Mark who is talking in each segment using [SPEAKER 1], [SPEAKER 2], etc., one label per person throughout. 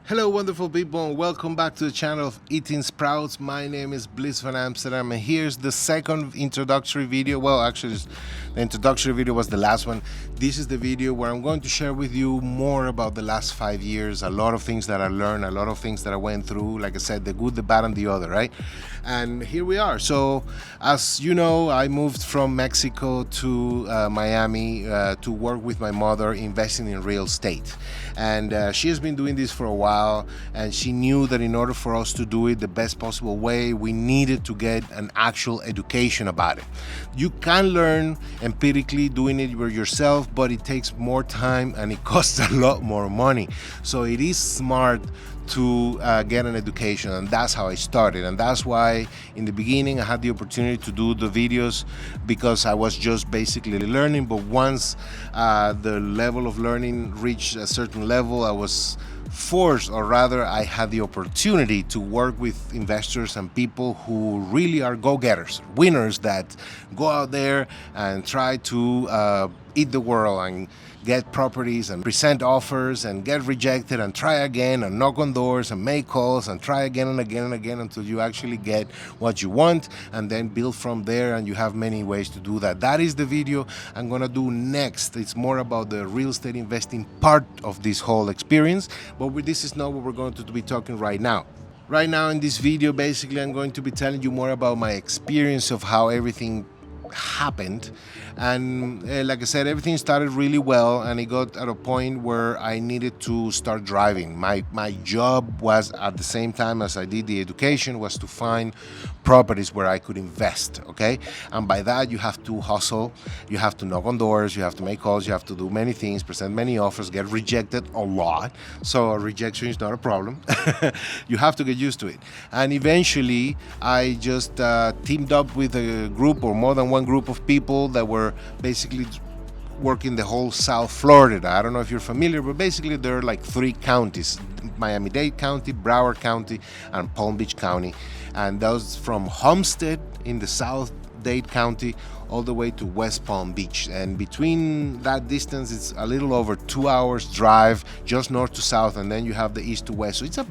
[SPEAKER 1] Hello, wonderful people, and welcome back to the channel of Eating Sprouts. My name is Bliss van Amsterdam, and here's the second introductory video. Well, actually, the introductory video was the last one. This is the video where I'm going to share with you more about the last 5 years, a lot of things that I learned, a lot of things that I went through. Like I said, the good, the bad, and the other, right? And here we are. So, as you know, I moved from Mexico to Miami to work with my mother, investing in real estate. And she has been doing this for a while, and she knew that in order for us to do it the best possible way, we needed to get an actual education about it. You can learn empirically doing it yourself, but it takes more time and it costs a lot more money. So it is smart to get an education, and that's how I started. And that's why in the beginning I had the opportunity to do the videos, because I was just basically learning. But once the level of learning reached a certain level, I was forced, or rather I had the opportunity to work with investors and people who really are go-getters, winners that go out there and try to eat the world and get properties and present offers and get rejected and try again and knock on doors and make calls and try again and again and again until you actually get what you want, and then build from there. And you have many ways to do that. That is the video I'm gonna do next. It's more about the real estate investing part of this whole experience, but this is not what we're going to be talking right now. Right now in this video, basically I'm going to be telling you more about my experience of how everything happened. And like I said, everything started really well, and it got at a point where I needed to start driving. My job was, at the same time as I did the education, was to find properties where I could invest. Okay, and by that you have to hustle, you have to knock on doors, you have to make calls, you have to do many things, present many offers, get rejected a lot. So a rejection is not a problem. You have to get used to it. And eventually I just teamed up with a group, or more than one group of people, that were basically working the whole South Florida. I don't know if you're familiar, but basically there are like 3 counties: Miami-Dade County, Broward County, and Palm Beach County. And those from Homestead in the South Dade County all the way to West Palm Beach. And between that distance, it's a little over 2 hours drive, just north to south, and then you have the east to west. So it's a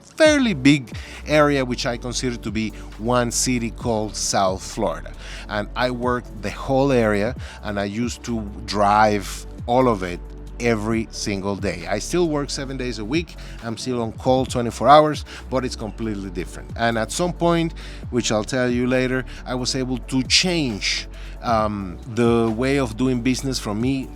[SPEAKER 1] fairly big area, which I consider to be one city called South Florida. And I worked the whole area, and I used to drive all of it every single day. I still work 7 days a week. I'm still on call 24 hours, but it's completely different. And at some point, which I'll tell you later, I was able to change the way of doing business from me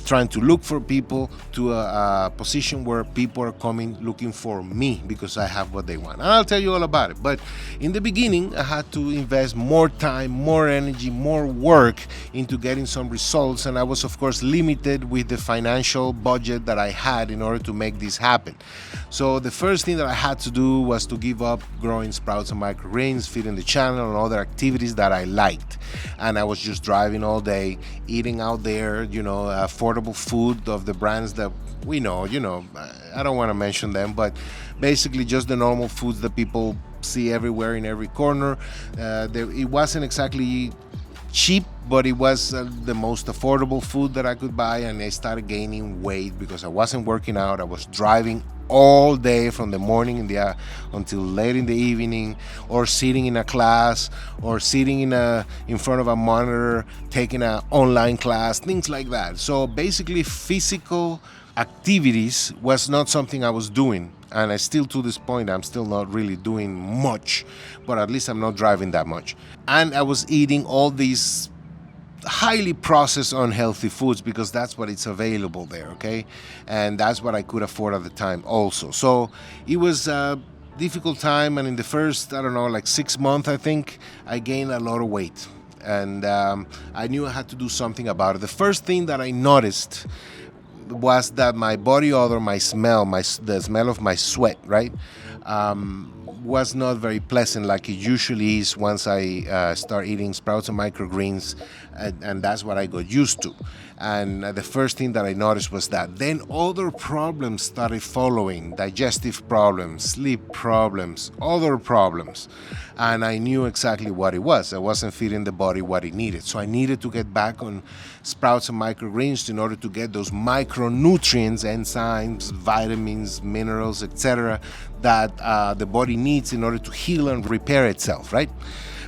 [SPEAKER 1] trying to look for people to a position where people are coming looking for me because I have what they want. And I'll tell you all about it. But in the beginning, I had to invest more time, more energy, more work into getting some results. And I was, of course, limited with the financial budget that I had in order to make this happen. So the first thing that I had to do was to give up growing sprouts and microgreens, feeding the channel, and other activities that I liked. And I was just driving all day, eating out there, affordable food of the brands that we know. I don't want to mention them, but basically just the normal foods that people see everywhere in every corner. It wasn't exactly cheap, but it was the most affordable food that I could buy. And I started gaining weight because I wasn't working out. I was driving all day, from the morning until late in the evening, or sitting in a class, or sitting in front of a monitor taking an online class, things like that. So basically physical activities was not something I was doing, and I still, to this point, I'm still not really doing much, but at least I'm not driving that much. And I was eating all these highly processed, unhealthy foods because that's what it's available there. Okay, and that's what I could afford at the time also. So it was a difficult time, and in the first, I don't know, like 6 months, I think I gained a lot of weight, and I knew I had to do something about it. The first thing that I noticed was that my body odor, the smell of my sweat, right, was not very pleasant like it usually is once I start eating sprouts and microgreens, and that's what I got used to. And the first thing that I noticed was that. Then other problems started following: digestive problems, sleep problems, other problems. And I knew exactly what it was. I wasn't feeding the body what it needed. So I needed to get back on sprouts and microgreens in order to get those micronutrients, enzymes, vitamins, minerals, etc., that the body needs in order to heal and repair itself, right?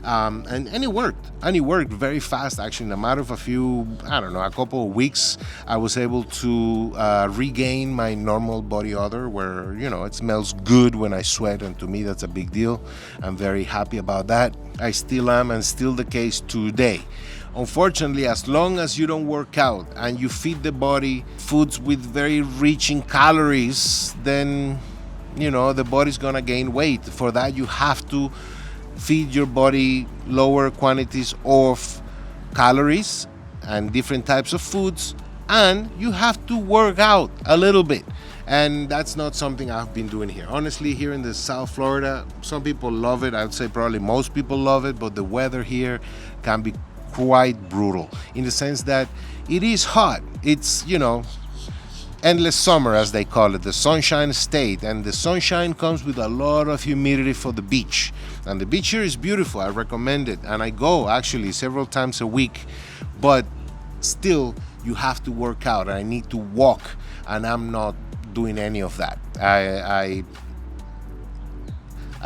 [SPEAKER 1] And it worked. And it worked very fast, actually. In a matter of a few, I don't know, a couple of weeks, I was able to regain my normal body odor, where, you know, it smells good when I sweat, and to me that's a big deal. I'm very happy about that. I still am, and still the case today. Unfortunately, as long as you don't work out and you feed the body foods with very rich in calories, then, you know, the body's gonna gain weight. For that, you have to feed your body lower quantities of calories and different types of foods, and you have to work out a little bit. And that's not something I've been doing here. Honestly, here in the South Florida, some people love it. I would say probably most people love it, but the weather here can be quite brutal in the sense that it is hot. It's, you know, endless summer, as they call it, the sunshine state, and the sunshine comes with a lot of humidity for the beach. And the beach here is beautiful. I recommend it, and I go actually several times a week, but still you have to work out, and I need to walk, and I'm not doing any of that. I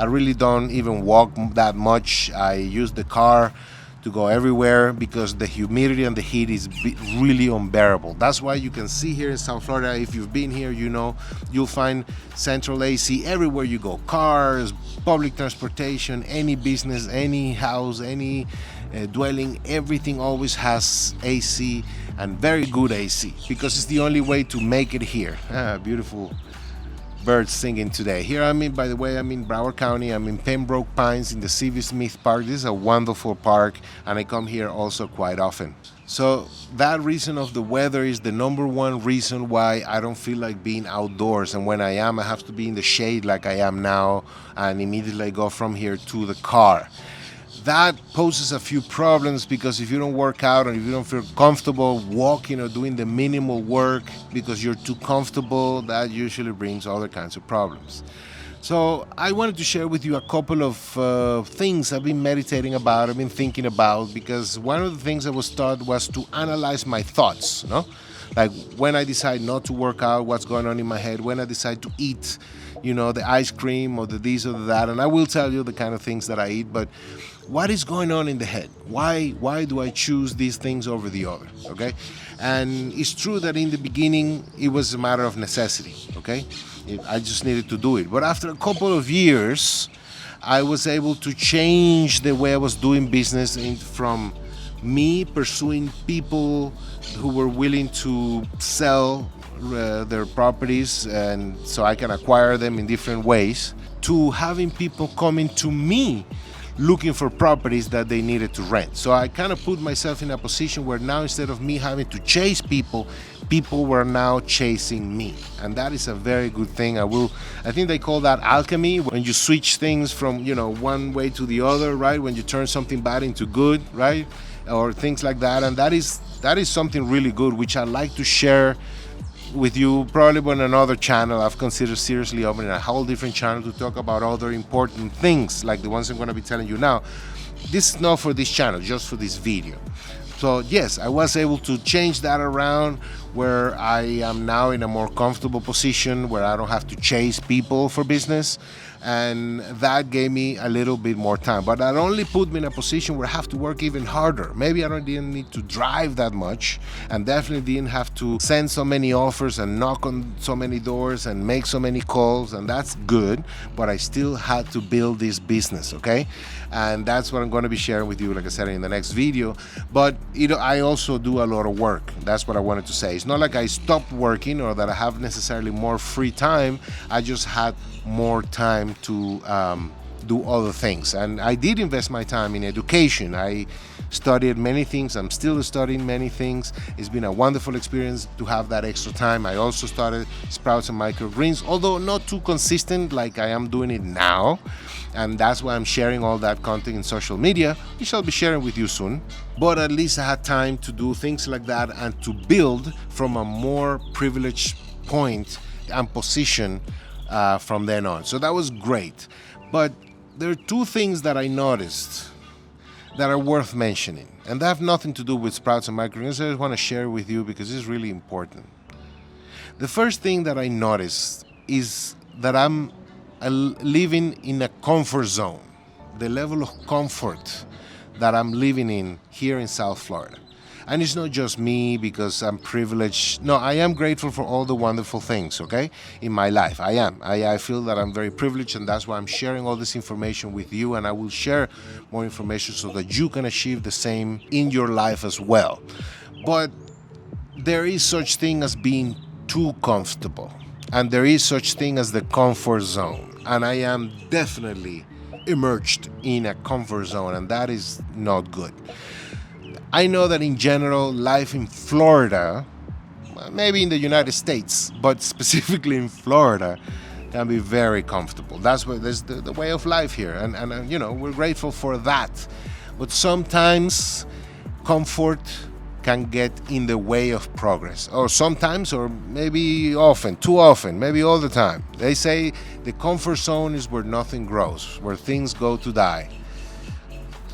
[SPEAKER 1] really don't even walk that much. I use the car to go everywhere because the humidity and the heat is really unbearable. That's why you can see here in South Florida, if you've been here, you know, you'll find central AC everywhere you go. Cars, public transportation, any business, any house, any dwelling, everything always has AC, and very good AC, because it's the only way to make it here. Beautiful birds singing today. Here I'm in, by the way, I'm in Broward County. I'm in Pembroke Pines in the C.V. Smith Park. This is a wonderful park, and I come here also quite often. So that reason of the weather is the number one reason why I don't feel like being outdoors. And when I am, I have to be in the shade like I am now, and immediately I go from here to the car. That poses a few problems, because if you don't work out and if you don't feel comfortable walking or doing the minimal work because you're too comfortable, that usually brings other kinds of problems. So I wanted to share with you a couple of things I've been meditating about, I've been thinking about, because one of the things I was taught was to analyze my thoughts, you know? Like when I decide not to work out, what's going on in my head, when I decide to eat, you know, the ice cream or the this or the that, and I will tell you the kind of things that I eat, but what is going on in the head? Why do I choose these things over the other? Okay, and it's true that in the beginning it was a matter of necessity. Okay, I just needed to do it. But after a couple of years, I was able to change the way I was doing business from me pursuing people who were willing to sell their properties, and so I can acquire them in different ways, to having people coming to me looking for properties that they needed to rent. So I kind of put myself in a position where now, instead of me having to chase people, people were now chasing me. And that is a very good thing. I think they call that alchemy, when you switch things from, you know, one way to the other, right? When you turn something bad into good, right? Or things like that. And that is something really good, which I like to share with you, probably on another channel. I've considered seriously opening a whole different channel to talk about other important things like the ones I'm going to be telling you now. This is not for this channel, just for this video. So yes, I was able to change that around, where I am now in a more comfortable position where I don't have to chase people for business, and that gave me a little bit more time. But that only put me in a position where I have to work even harder. Maybe I didn't need to drive that much, and definitely didn't have to send so many offers and knock on so many doors and make so many calls, and that's good, but I still had to build this business, okay? And that's what I'm going to be sharing with you, like I said, in the next video. But I also do a lot of work. That's what I wanted to say. It's not like I stopped working or that I have necessarily more free time. I just had more time to do other things. And I did invest my time in education. I studied many things. I'm still studying many things. It's been a wonderful experience to have that extra time. I also started Sprouts and Microgreens, although not too consistent like I am doing it now. And that's why I'm sharing all that content in social media, which I'll be sharing with you soon. But at least I had time to do things like that and to build from a more privileged point and position from then on. So that was great. But there are two things that I noticed that are worth mentioning, and they have nothing to do with Sprouts and Microgreens. I just want to share with you because it's really important. The first thing that I noticed is that I'm living in a comfort zone, the level of comfort that I'm living in here in South Florida. And it's not just me because I'm privileged. No, I am grateful for all the wonderful things, okay, in my life. I am. I feel that I'm very privileged, and that's why I'm sharing all this information with you, and I will share more information so that you can achieve the same in your life as well. But there is such thing as being too comfortable, and there is such thing as the comfort zone, and I am definitely immersed in a comfort zone, and that is not good. I know that in general, life in Florida, maybe in the United States, but specifically in Florida, can be very comfortable. That's the way of life here, and you know, we're grateful for that. But sometimes comfort can get in the way of progress, or sometimes, or maybe often, too often, maybe all the time. They say the comfort zone is where nothing grows, where things go to die.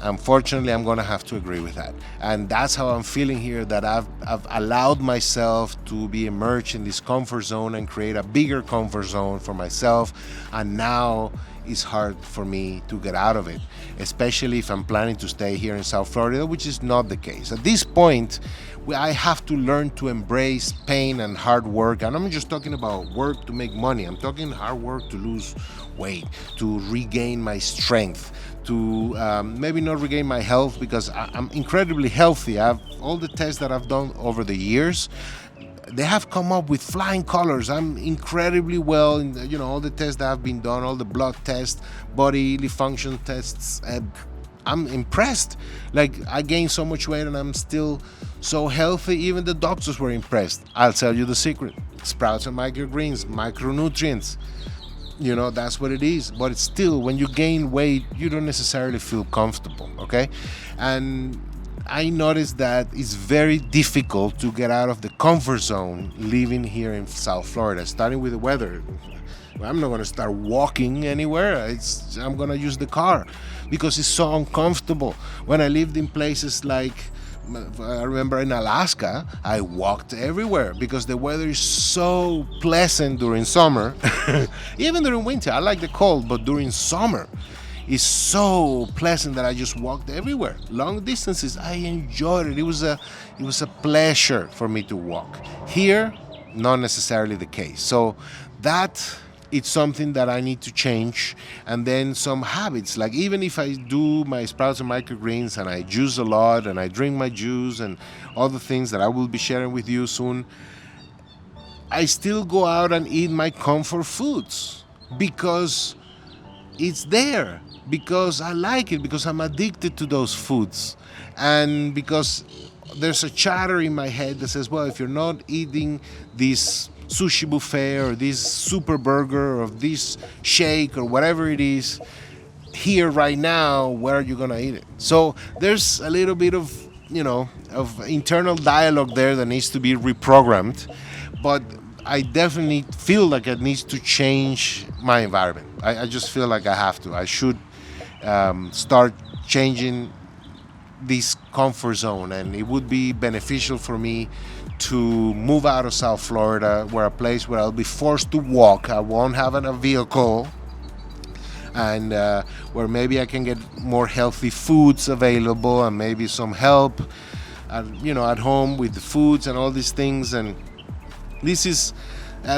[SPEAKER 1] Unfortunately, I'm going to have to agree with that. And that's how I'm feeling here, that I've allowed myself to be immersed in this comfort zone and create a bigger comfort zone for myself. And now it's hard for me to get out of it, especially if I'm planning to stay here in South Florida, which is not the case. At this point, I have to learn to embrace pain and hard work. And I'm just talking about work to make money. I'm talking hard work to lose weight, to regain my strength, to maybe not regain my health, because I'm incredibly healthy. I have all the tests that I've done over the years. They have come up with flying colors. I'm incredibly well in you know, all the tests that have been done, all the blood tests, bodily function tests. I'm impressed. Like, I gained so much weight and I'm still so healthy. Even the doctors were impressed. I'll tell you the secret: Sprouts and Microgreens, micronutrients. You know, that's what it is. But it's still, when you gain weight, you don't necessarily feel comfortable, okay? And I noticed that it's very difficult to get out of the comfort zone living here in South Florida, starting with the weather. I'm not going to start walking anywhere. I'm going to use the car because it's so uncomfortable. When I lived in places like, I remember in Alaska, I walked everywhere because the weather is so pleasant during summer. Even during winter, I like the cold, but during summer, it's so pleasant that I just walked everywhere. Long distances, I enjoyed it. It was a pleasure for me to walk. Here, not necessarily the case. So that, it's something that I need to change. And then some habits, like even if I do my Sprouts and Microgreens and I juice a lot and I drink my juice and all the things that I will be sharing with you soon, I still go out and eat my comfort foods because it's there, because I like it, because I'm addicted to those foods, and because there's a chatter in my head that says, well, if you're not eating this sushi buffet or this super burger or this shake or whatever it is here right now, where are you gonna eat it? So there's a little bit of, you know, of internal dialogue there that needs to be reprogrammed, but I definitely feel like it needs to change my environment. I just feel like I have to. I should start changing this comfort zone, and it would be beneficial for me to move out of South Florida, where a place where I'll be forced to walk. I won't have a vehicle, and where maybe I can get more healthy foods available and maybe some help, at home with the foods and all these things. And this is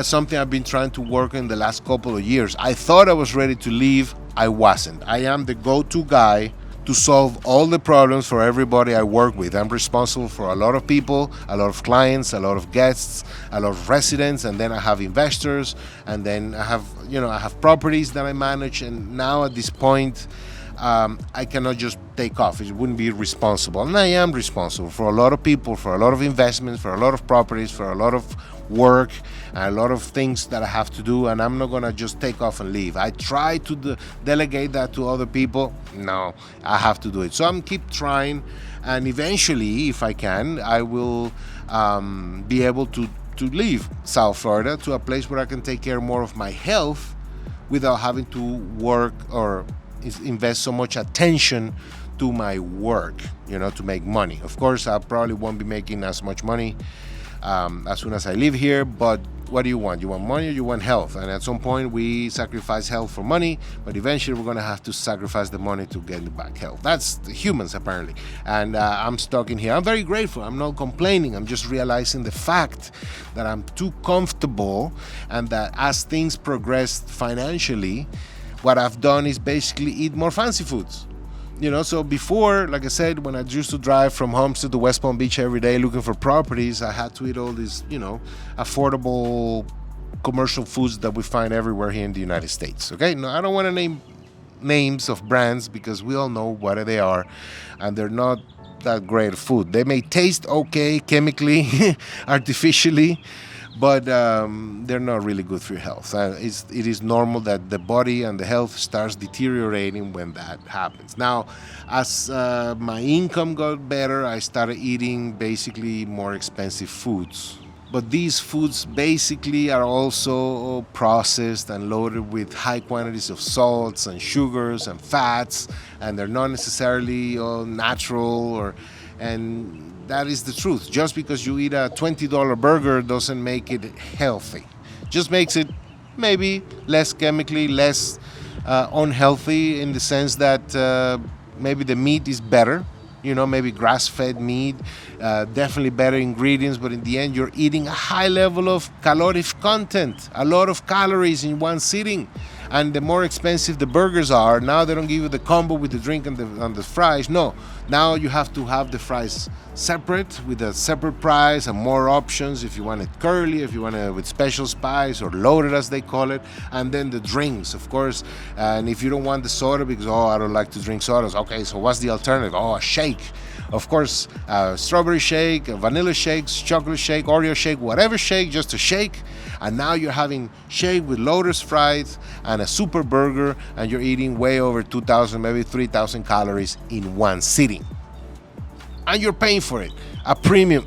[SPEAKER 1] something I've been trying to work in the last couple of years. I thought I was ready to leave. I wasn't. I am the go-to guy to solve all the problems for everybody I work with. I'm responsible for a lot of people, a lot of clients, a lot of guests, a lot of residents, and then I have investors, and then I have properties that I manage. And now at this point, I cannot just take off. It wouldn't be responsible. And I am responsible for a lot of people, for a lot of investments, for a lot of properties, for a lot of work, and a lot of things that I have to do. And I'm not going to just take off and leave. I try to delegate that to other people. No, I have to do it. So I'm keep trying. And eventually, if I can, I will be able to leave South Florida to a place where I can take care more of my health without having to work or invest so much attention to my work, to make money. Of course, I probably won't be making as much money as soon as I leave here, but what do you want? You want money or you want health? And at some point we sacrifice health for money, but eventually we're going to have to sacrifice the money to get back health. That's the humans, apparently. And I'm stuck in here. I'm very grateful. I'm not complaining. I'm just realizing the fact that I'm too comfortable, and that as things progress financially, what I've done is basically eat more fancy foods. So before, like I said, when I used to drive from Homestead to West Palm Beach every day looking for properties, I had to eat all these, affordable commercial foods that we find everywhere here in the United States. Okay, no, I don't want to name names of brands because we all know what they are, and they're not that great food. They may taste okay chemically, artificially, but they're not really good for your health. It is normal that the body and the health starts deteriorating when that happens. Now, as my income got better, I started eating basically more expensive foods. But these foods basically are also processed and loaded with high quantities of salts and sugars and fats, and they're not necessarily natural and that is the truth. Just because you eat a $20 burger doesn't make it healthy. Just makes it maybe less chemically, less unhealthy, in the sense that maybe the meat is better. Maybe grass-fed meat, definitely better ingredients, but in the end, you're eating a high level of caloric content, a lot of calories in one sitting. And the more expensive the burgers are, now they don't give you the combo with the drink and the fries. No, now you have to have the fries separate with a separate price and more options if you want it curly, if you want it with special spice or loaded as they call it, and then the drinks, of course. And if you don't want the soda because, I don't like to drink sodas, okay, so what's the alternative? A shake. Of course, strawberry shake, vanilla shakes, chocolate shake, Oreo shake, whatever shake, just a shake. And now you're having shake with Lotus fries and a super burger, and you're eating way over 2,000, maybe 3,000 calories in one sitting. And you're paying for it, a premium.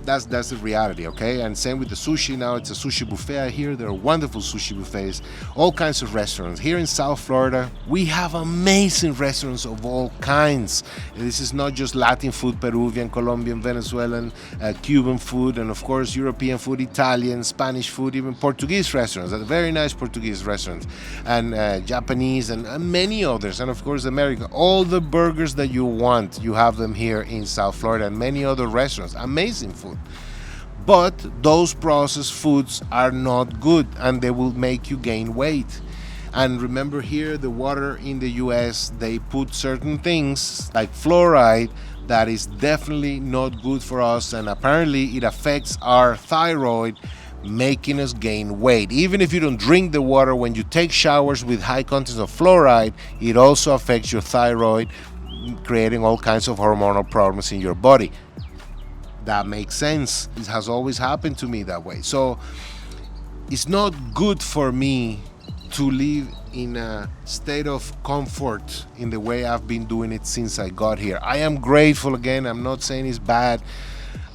[SPEAKER 1] That's the reality, okay? And same with the sushi. Now it's a sushi buffet. I hear there are wonderful sushi buffets, all kinds of restaurants. Here in South Florida, we have amazing restaurants of all kinds. This is not just Latin food, Peruvian, Colombian, Venezuelan, Cuban food, and of course European food, Italian, Spanish food, even Portuguese restaurants, very nice Portuguese restaurants, and Japanese, and many others, and of course American. All the burgers that you want, you have them here in South Florida, and many other restaurants. Amazing food. But those processed foods are not good, and they will make you gain weight. And remember, here the water in the US, they put certain things like fluoride that is definitely not good for us, and apparently it affects our thyroid, making us gain weight. Even if you don't drink the water, when you take showers with high contents of fluoride, it also affects your thyroid, creating all kinds of hormonal problems in your body. That makes sense. It has always happened to me that way. So it's not good for me to live in a state of comfort in the way I've been doing it since I got here. I am grateful, again, I'm not saying it's bad.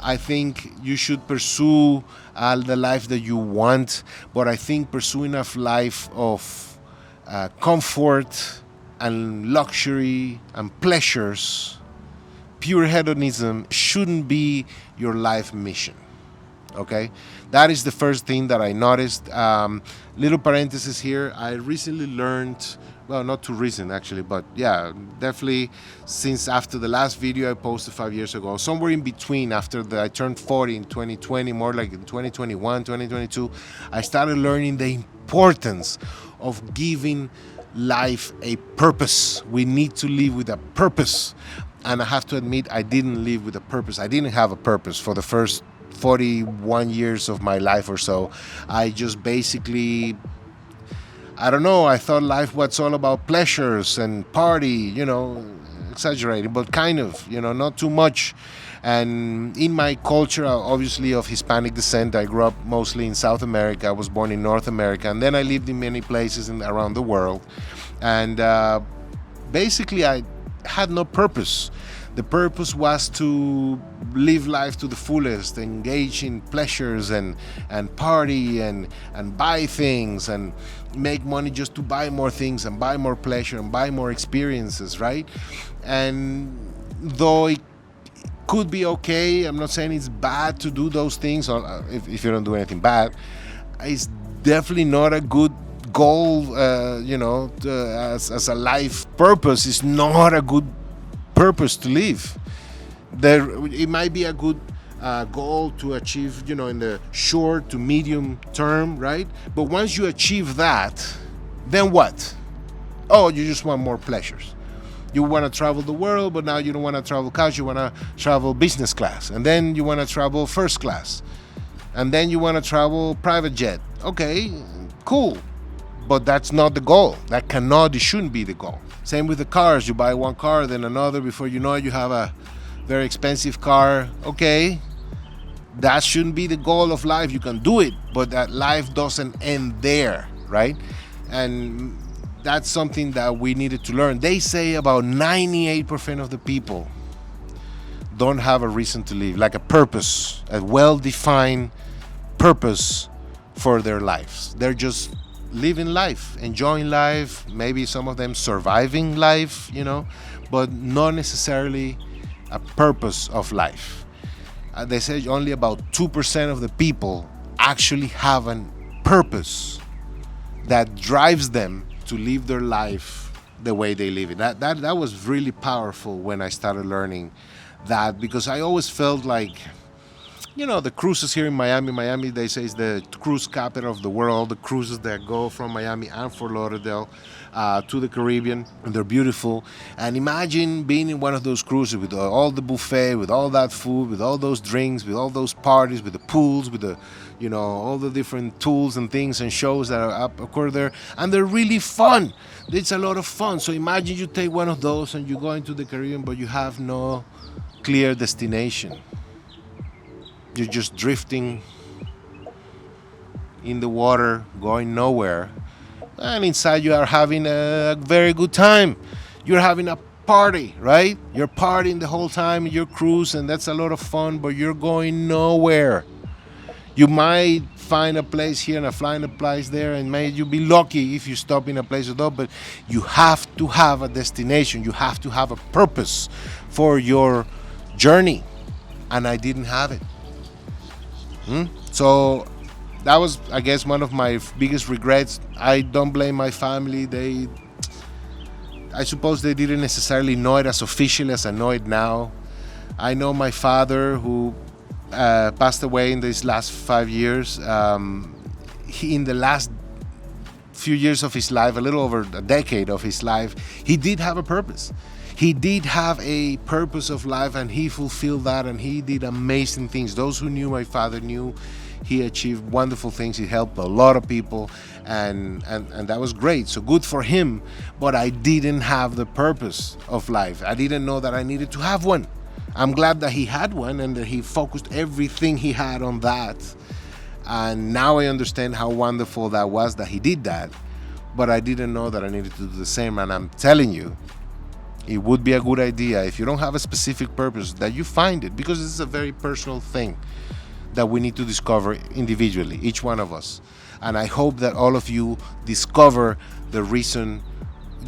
[SPEAKER 1] I think you should pursue the life that you want, but I think pursuing a life of comfort and luxury and pleasures, pure hedonism, shouldn't be your life mission. Okay, that is the first thing that I noticed. Little parenthesis here, I recently learned, well, not too recent actually, but yeah, definitely since after the last video I posted 5 years ago, somewhere in between, after I turned 40 in 2020, more like in 2021, 2022, I started learning the importance of giving life a purpose. We need to live with a purpose. And I have to admit, I didn't live with a purpose. I didn't have a purpose for the first 41 years of my life or so. I just basically, I don't know, I thought life was all about pleasures and party, exaggerating, but kind of, not too much. And in my culture, obviously of Hispanic descent, I grew up mostly in South America. I was born in North America, and then I lived in many places around the world. And basically, I had no purpose. The purpose was to live life to the fullest, engage in pleasures and party and buy things and make money just to buy more things and buy more pleasure and buy more experiences, right? And though it could be okay, I'm not saying it's bad to do those things, or if you don't do anything bad, it's definitely not a good goal, as a life purpose. It's not a good purpose to live. It might be a good goal to achieve, in the short to medium term, right? But once you achieve that, then what? Oh, you just want more pleasures. You want to travel the world, but now you don't want to travel couch, you want to travel business class. And then you want to travel first class. And then you want to travel private jet. Okay, cool. But that's not the goal. It shouldn't be the goal. Same with the cars. You buy one car, then another. Before you know it, you have a very expensive car. Okay, that shouldn't be the goal of life. You can do it, but that life doesn't end there, right? And that's something that we needed to learn. They say about 98% of the people don't have a reason to live, like a purpose, a well-defined purpose for their lives. They're just living life, enjoying life, maybe some of them surviving life, but not necessarily a purpose of life. They say only about 2% of the people actually have a purpose that drives them to live their life the way they live it. That was really powerful when I started learning that, because I always felt like, the cruises here in Miami, they say is the cruise capital of the world. The cruises that go from Miami and Fort Lauderdale to the Caribbean, and they're beautiful. And imagine being in one of those cruises with all the buffet, with all that food, with all those drinks, with all those parties, with the pools, with the, all the different tools and things and shows that occur there. And they're really fun. It's a lot of fun. So imagine you take one of those and you go into the Caribbean, but you have no clear destination. You're just drifting in the water, going nowhere. And inside you are having a very good time. You're having a party, right? You're partying the whole time in your cruise, and that's a lot of fun, but you're going nowhere. You might find a place here and a flying place there, and may you be lucky if you stop in a place or two, but you have to have a destination. You have to have a purpose for your journey. And I didn't have it. So that was, I guess, one of my biggest regrets. I don't blame my family. I suppose they didn't necessarily know it as officially as I know it now. I know my father, who passed away in these last 5 years. In the last few years of his life, a little over a decade of his life, he did have a purpose. He did have a purpose of life, and he fulfilled that, and he did amazing things. Those who knew my father knew he achieved wonderful things. He helped a lot of people, and that was great. So good for him, but I didn't have the purpose of life. I didn't know that I needed to have one. I'm glad that he had one and that he focused everything he had on that. And now I understand how wonderful that was that he did that, but I didn't know that I needed to do the same. And I'm telling you, it would be a good idea, if you don't have a specific purpose, that you find it, because this is a very personal thing that we need to discover individually, each one of us. And I hope that all of you discover the reason,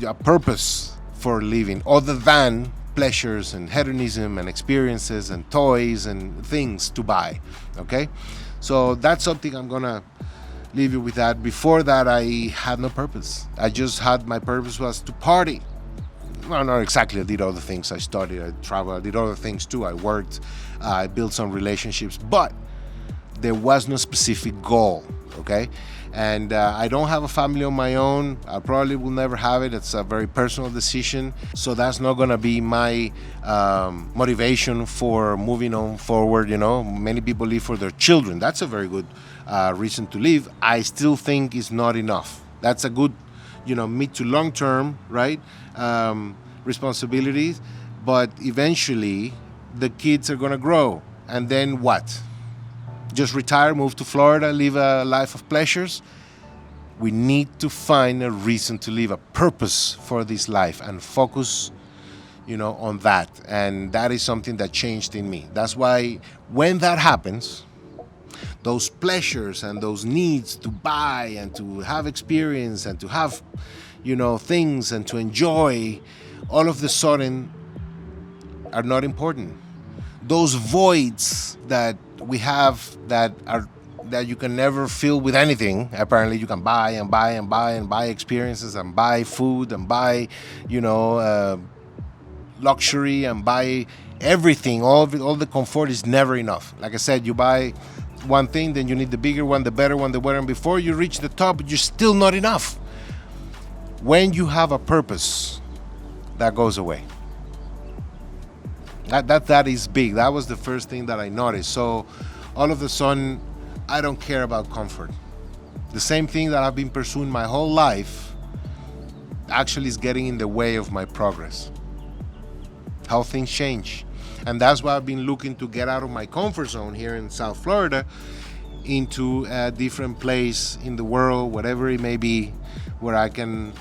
[SPEAKER 1] a purpose for living, other than pleasures and hedonism and experiences and toys and things to buy. Okay? So that's something I'm gonna leave you with that. Before that, I had no purpose. I just had, my purpose was to party. Well, not exactly. I did other things. I studied, I traveled, I did other things too. I worked, I built some relationships, but there was no specific goal okay? And I don't have a family on my own. I probably will never have it. It's a very personal decision, so that's not gonna be my motivation for moving on forward. You know, many people live for their children. That's a very good reason to live. I still think it's not enough. That's a good, you know, mid to long term, right, responsibilities, but eventually the kids are gonna grow, and then what? Just retire, move to Florida, live a life of pleasures? We need to find a reason to live, a purpose for this life, and focus, you know, on that. And that is something that changed in me. That's why when that happens, those pleasures and those needs to buy and to have experience and to have, you know, things and to enjoy, all of a sudden are not important. Those voids that we have that you can never fill with anything. Apparently, you can buy and buy and buy and buy experiences and buy food and buy, you know, luxury and buy everything. All the comfort is never enough. Like I said, you buy one thing, then you need the bigger one, the better one, the better. And before you reach the top, you're still not enough. When you have a purpose, that goes away. That is big. That was the first thing that I noticed. So all of a sudden, I don't care about comfort. The same thing that I've been pursuing my whole life actually is getting in the way of my progress. How things change. And that's why I've been looking to get out of my comfort zone here in South Florida into a different place in the world, whatever it may be, where I can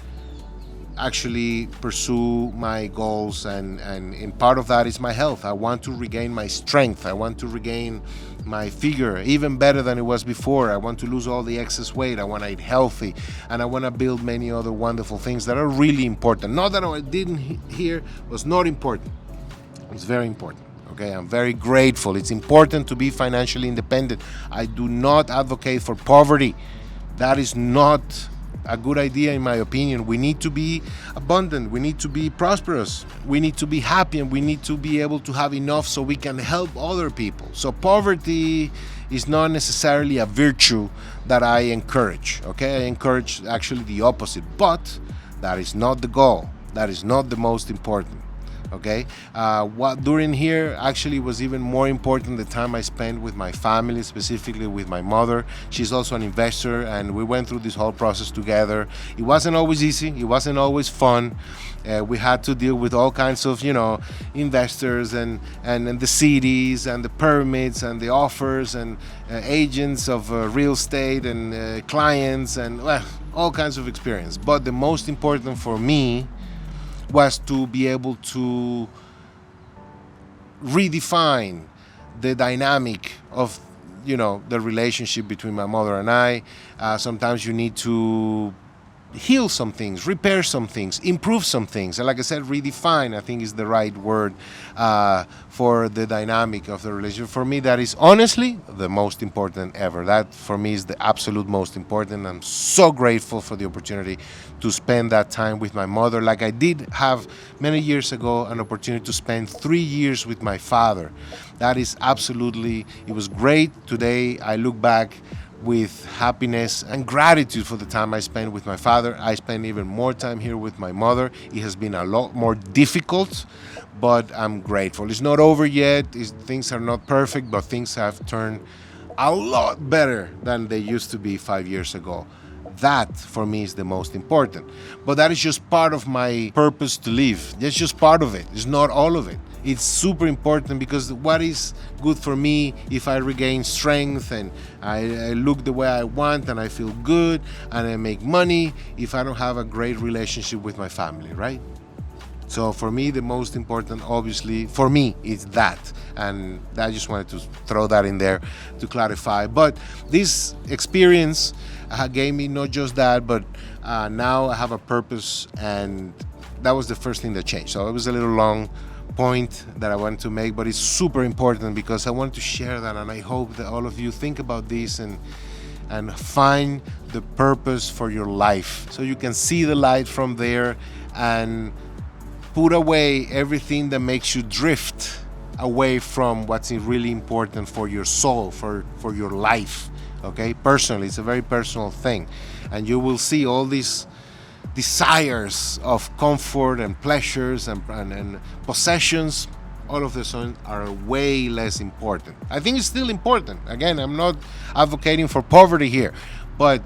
[SPEAKER 1] actually pursue my goals, and in part of that is my health. I want to regain my strength. I want to regain my figure even better than it was before. I want to lose all the excess weight. I want to eat healthy, and I want to build many other wonderful things that are really important. Not that I didn't hear was not important. It's very important. Okay, I'm very grateful. It's important to be financially independent. I do not advocate for poverty. That is not a good idea, in my opinion. We need to be abundant. We need to be prosperous. We need to be happy, and we need to be able to have enough so we can help other people. So poverty is not necessarily a virtue that I encourage. Okay, I encourage actually the opposite, but that is not the goal. That is not the most important. Okay, what during here actually was even more important, the time I spent with my family, specifically with my mother. She's also an investor, and we went through this whole process together. It wasn't always easy. It wasn't always fun. We had to deal with all kinds of, you know, investors and the cities and the permits and the offers and agents of real estate and clients and all kinds of experience. But the most important for me was to be able to redefine the dynamic of, you know, the relationship between my mother and I. Sometimes you need to heal some things, repair some things, improve some things. And like I said, redefine, I think, is the right word for the dynamic of the relationship. For me, that is honestly the most important ever. That, for me, is the absolute most important. I'm so grateful for the opportunity to spend that time with my mother. Like I did have many years ago an opportunity to spend 3 years with my father. That is absolutely, it was great. Today, I look back with happiness and gratitude for the time I spent with my father. I spent even more time here with my mother. It has been a lot more difficult, but I'm grateful. It's not over yet. Things are not perfect, but things have turned a lot better than they used to be 5 years ago. That, for me, is the most important. But that is just part of my purpose to live. That's just part of it. It's not all of it. It's super important, because what is good for me if I regain strength and I look the way I want and I feel good and I make money if I don't have a great relationship with my family, right? So for me, the most important, obviously, for me, is that. And I just wanted to throw that in there to clarify. But this experience gave me not just that, but now I have a purpose, and that was the first thing that changed. So it was a little long point that I wanted to make, but it's super important because I want to share that, and I hope that all of you think about this and find the purpose for your life, so you can see the light from there and put away everything that makes you drift away from what's really important for your soul, for your life. okay? Personally, it's a very personal thing. And you will see all these desires of comfort and pleasures and possessions, all of the sudden are way less important. I think it's still important. Again, I'm not advocating for poverty here, but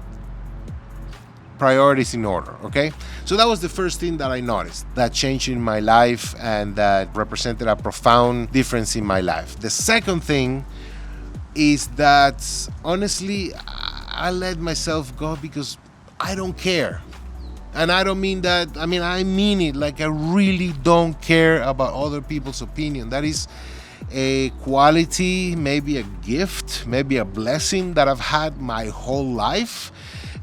[SPEAKER 1] priorities in order, okay? So that was the first thing that I noticed that changed in my life and that represented a profound difference in my life. The second thing is that honestly, I let myself go because I don't care. And I don't mean that, I mean it, like I really don't care about other people's opinion. That is a quality, maybe a gift, maybe a blessing that I've had my whole life,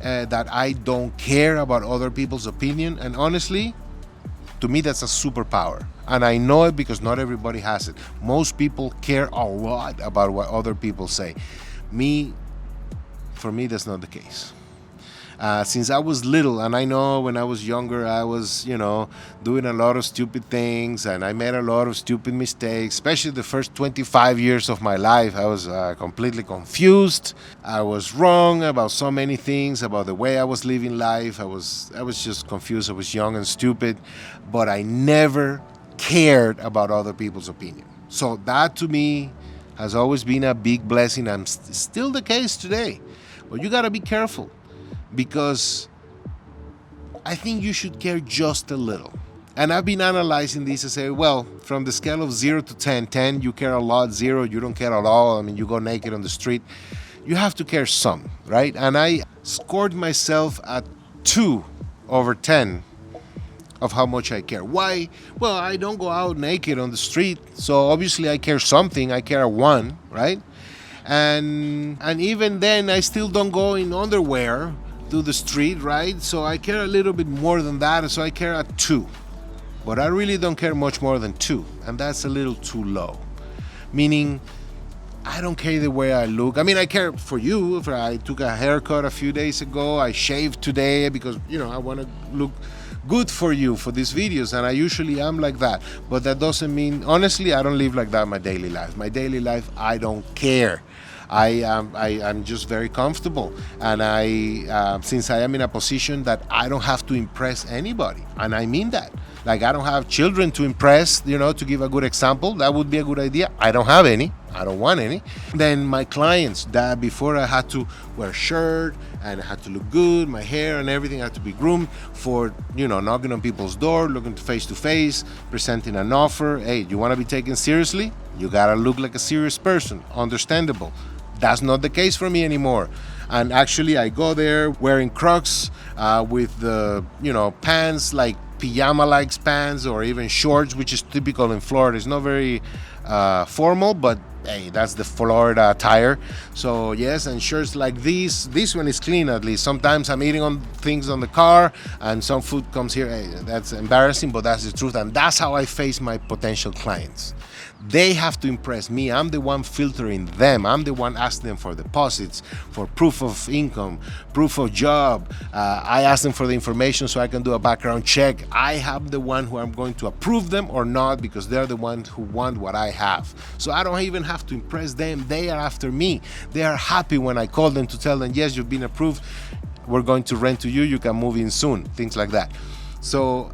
[SPEAKER 1] that I don't care about other people's opinion. And honestly, to me, that's a superpower. And I know it because not everybody has it. Most people care a lot about what other people say. For me, that's not the case. Since I was little, and I know when I was younger, I was, doing a lot of stupid things, and I made a lot of stupid mistakes, especially the first 25 years of my life. I was completely confused. I was wrong about so many things, about the way I was living life. I was just confused. I was young and stupid, but I never cared about other people's opinion. So that to me has always been a big blessing, and still the case today. But you gotta be careful, because I think you should care just a little. And I've been analyzing this and say, well, from the scale of 0 to 10, 10, you care a lot, 0, you don't care at all. You go naked on the street. You have to care some, right? And I scored myself at 2 over 10 of how much I care. Why? Well, I don't go out naked on the street, so obviously I care something. I care a 1, right? And even then, I still don't go in underwear to the street, right? So I care a little bit more than that, so I care at 2. But I really don't care much more than 2, and that's a little too low. Meaning, I don't care the way I look. I care for you. If I took a haircut a few days ago, I shaved today because, I want to look good for you for these videos, and I usually am like that. But that doesn't mean, honestly, I don't live like that in my daily life. My daily life, I don't care. I'm just very comfortable, and since I am in a position that I don't have to impress anybody, and I mean that. Like, I don't have children to impress, to give a good example. That would be a good idea. I don't have any. I don't want any. Then my clients, that before I had to wear a shirt and I had to look good, my hair and everything had to be groomed for, knocking on people's door, looking face to face, presenting an offer. Hey, you want to be taken seriously? You gotta look like a serious person. Understandable. That's not the case for me anymore. And actually, I go there wearing Crocs with the, pants, like pajama-like pants, or even shorts, which is typical in Florida. It's not very formal, but hey, that's the Florida attire. So yes, and shirts like these. This one is clean, at least. Sometimes I'm eating on things on the car and some food comes here. Hey, that's embarrassing, but that's the truth. And that's how I face my potential clients. They have to impress me. I'm the one filtering them. I'm the one asking them for deposits, for proof of income, proof of job. I ask them for the information so I can do a background check. I am the one who I'm going to approve them or not, because they're the ones who want what I have. So I don't even have to impress them. They are after me. They are happy when I call them to tell them, yes, you've been approved. We're going to rent to you. You can move in soon. Things like that. So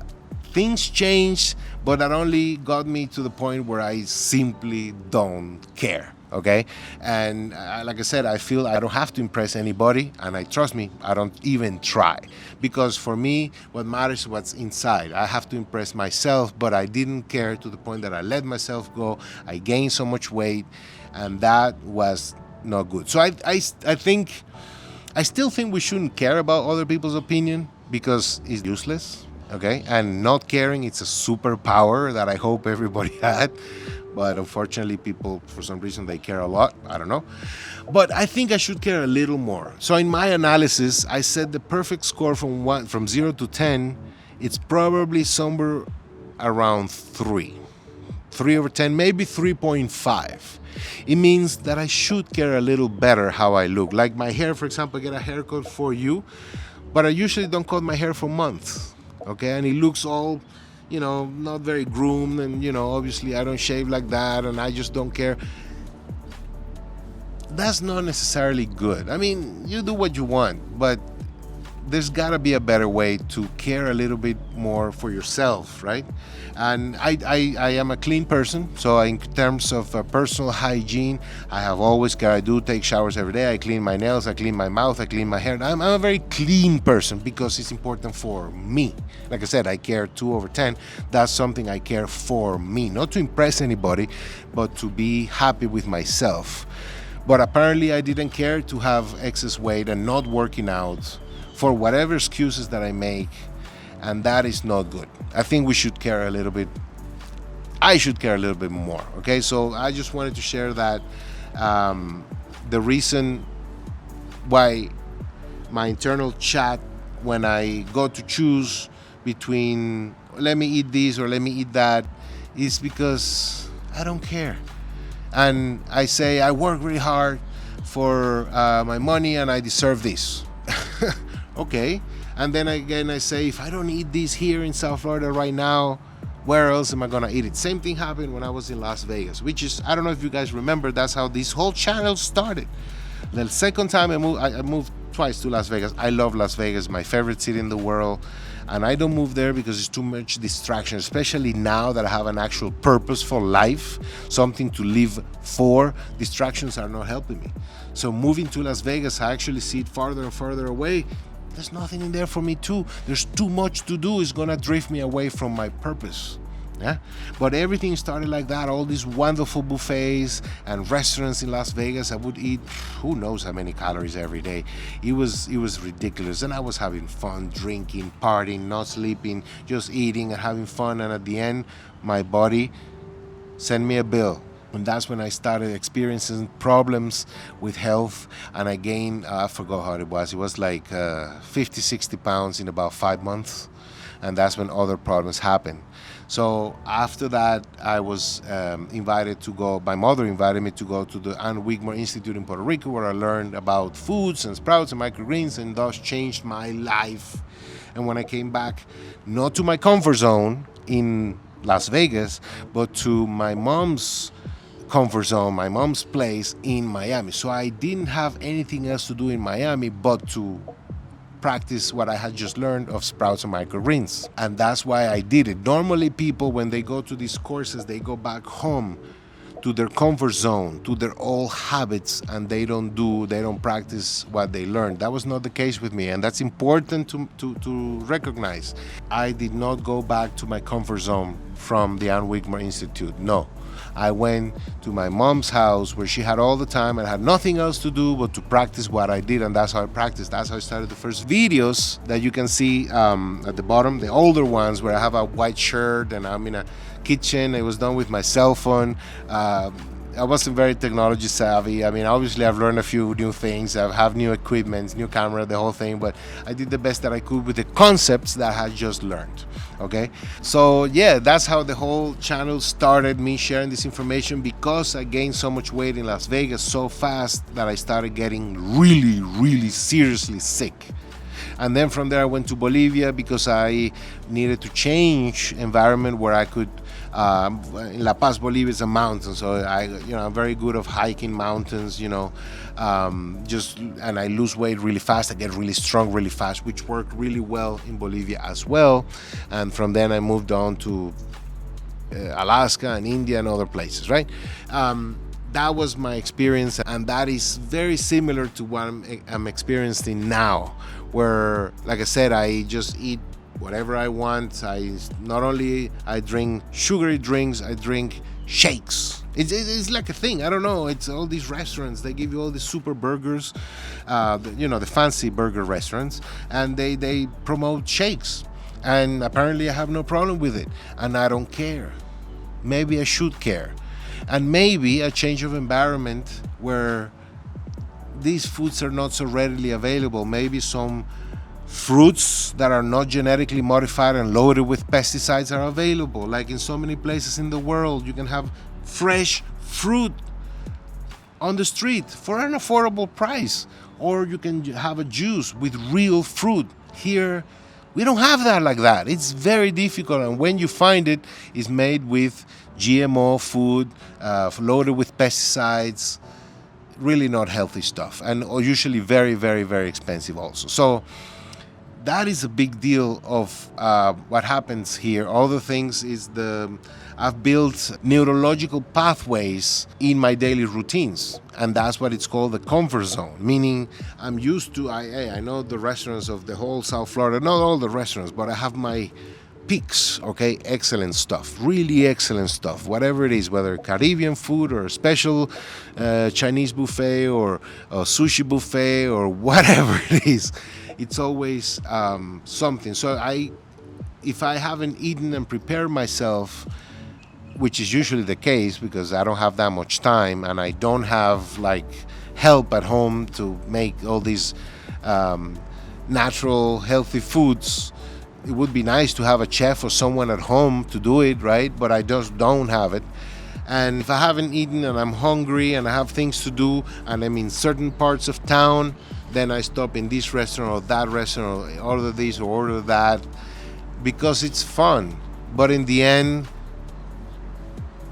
[SPEAKER 1] things changed, but that only got me to the point where I simply don't care, okay? And like I said, I feel I don't have to impress anybody, and trust me, I don't even try. Because for me, what matters is what's inside. I have to impress myself, but I didn't care to the point that I let myself go. I gained so much weight, and that was not good. So I still think we shouldn't care about other people's opinion, because it's useless. Okay, and not caring, it's a superpower that I hope everybody had, but unfortunately people, for some reason, they care a lot. I don't know, but I think I should care a little more. So in my analysis, I said the perfect score from 0 to 10, it's probably somewhere around 3 over 10, maybe 3.5. It means that I should care a little better how I look. Like my hair, for example, I get a haircut for you, but I usually don't cut my hair for months. Okay, and it looks all, not very groomed, and obviously I don't shave like that, and I just don't care. that's not necessarily good. I mean, you do what you want, but there's got to be a better way to care a little bit more for yourself, right? And I am a clean person, so in terms of personal hygiene, I have always care. I do take showers every day. I clean my nails, I clean my mouth, I clean my hair. I'm a very clean person because it's important for me. Like I said, I care 2/10. That's something I care for me, not to impress anybody, but to be happy with myself. But apparently I didn't care to have excess weight and not working out for whatever excuses that I make, and that is not good. I think we should care a little bit. I should care a little bit more. Okay, so I just wanted to share that the reason why my internal chat when I go to choose between let me eat this or let me eat that is because I don't care. And I say I work really hard for my money and I deserve this. Okay, and then again I say if I don't eat this here in South Florida right now, where else am I gonna eat it? Same thing happened when I was in Las Vegas, which is, I don't know if you guys remember, that's how this whole channel started. The second time I moved twice to Las Vegas. I love Las Vegas, my favorite city in the world, and I don't move there because it's too much distraction, especially now that I have an actual purpose for life, something to live for. Distractions are not helping me. So moving to Las Vegas, I actually see it farther and farther away. There's nothing in there for me too. There's too much to do. It's gonna drift me away from my purpose. Yeah, but everything started like that. All these wonderful buffets and restaurants in Las Vegas. I would eat who knows how many calories every day. It was ridiculous, and I was having fun, drinking, partying, not sleeping, just eating and having fun. And at the end, my body sent me a bill. And that's when I started experiencing problems with health, and I gained, I forgot how it was like 50, 60 pounds in about 5 months, and that's when other problems happened. So after that, I was invited to go, my mother invited me to go to the Ann Wigmore Institute in Puerto Rico, where I learned about foods and sprouts and microgreens, and thus changed my life. And when I came back, not to my comfort zone in Las Vegas, but to my mom's comfort zone, my mom's place in Miami. So I didn't have anything else to do in Miami but to practice what I had just learned of sprouts and microgreens. And that's why I did it. Normally people, when they go to these courses, they go back home to their comfort zone, to their old habits, and they don't practice what they learned. That was not the case with me, and that's important to recognize. I did not go back to my comfort zone from the Ann Wigmore Institute. No. I went to my mom's house where she had all the time and had nothing else to do but to practice what I did, and that's how I practiced. That's how I started the first videos that you can see at the bottom, the older ones where I have a white shirt and I'm in a kitchen. It was done with my cell phone. I wasn't very technology savvy. I mean, obviously I've learned a few new things. I have new equipment, new camera, the whole thing, but I did the best that I could with the concepts that I had just learned. Okay, so yeah, that's how the whole channel started, me sharing this information, because I gained so much weight in Las Vegas so fast that I started getting really, really seriously sick. And then from there I went to Bolivia because I needed to change environment where I could, in La Paz, Bolivia is a mountain, so I'm very good of hiking mountains, and I lose weight really fast. I get really strong really fast, which worked really well in Bolivia as well. And from then I moved on to Alaska and India and other places, right? That was my experience, and that is very similar to what I'm experiencing now, where, like I said, I just eat whatever I want. I drink sugary drinks, I drink shakes. It's like a thing. I don't know. It's all these restaurants. They give you all these super burgers, the fancy burger restaurants, and they promote shakes. And apparently I have no problem with it, and I don't care. Maybe I should care. And maybe a change of environment where these foods are not so readily available. Maybe some fruits that are not genetically modified and loaded with pesticides are available. Like in so many places in the world, you can have fresh fruit on the street for an affordable price. Or you can have a juice with real fruit. Here, we don't have that like that. It's very difficult, and when you find it, it's made with GMO food, loaded with pesticides. really not healthy stuff, and usually very, very, very expensive also. So that is a big deal of what happens here. Other things is I've built neurological pathways in my daily routines, and that's what it's called the comfort zone. Meaning, I'm used to. I know the restaurants of the whole South Florida, not all the restaurants, but I have my picks. Okay, excellent stuff, really excellent stuff. Whatever it is, whether Caribbean food or a special Chinese buffet or a sushi buffet or whatever it is, it's always something. So if I haven't eaten and prepared myself, which is usually the case because I don't have that much time and I don't have like help at home to make all these natural, healthy foods. It would be nice to have a chef or someone at home to do it, right? But I just don't have it. And if I haven't eaten and I'm hungry and I have things to do and I'm in certain parts of town, then I stop in this restaurant or that restaurant or order this or order that because it's fun. But in the end,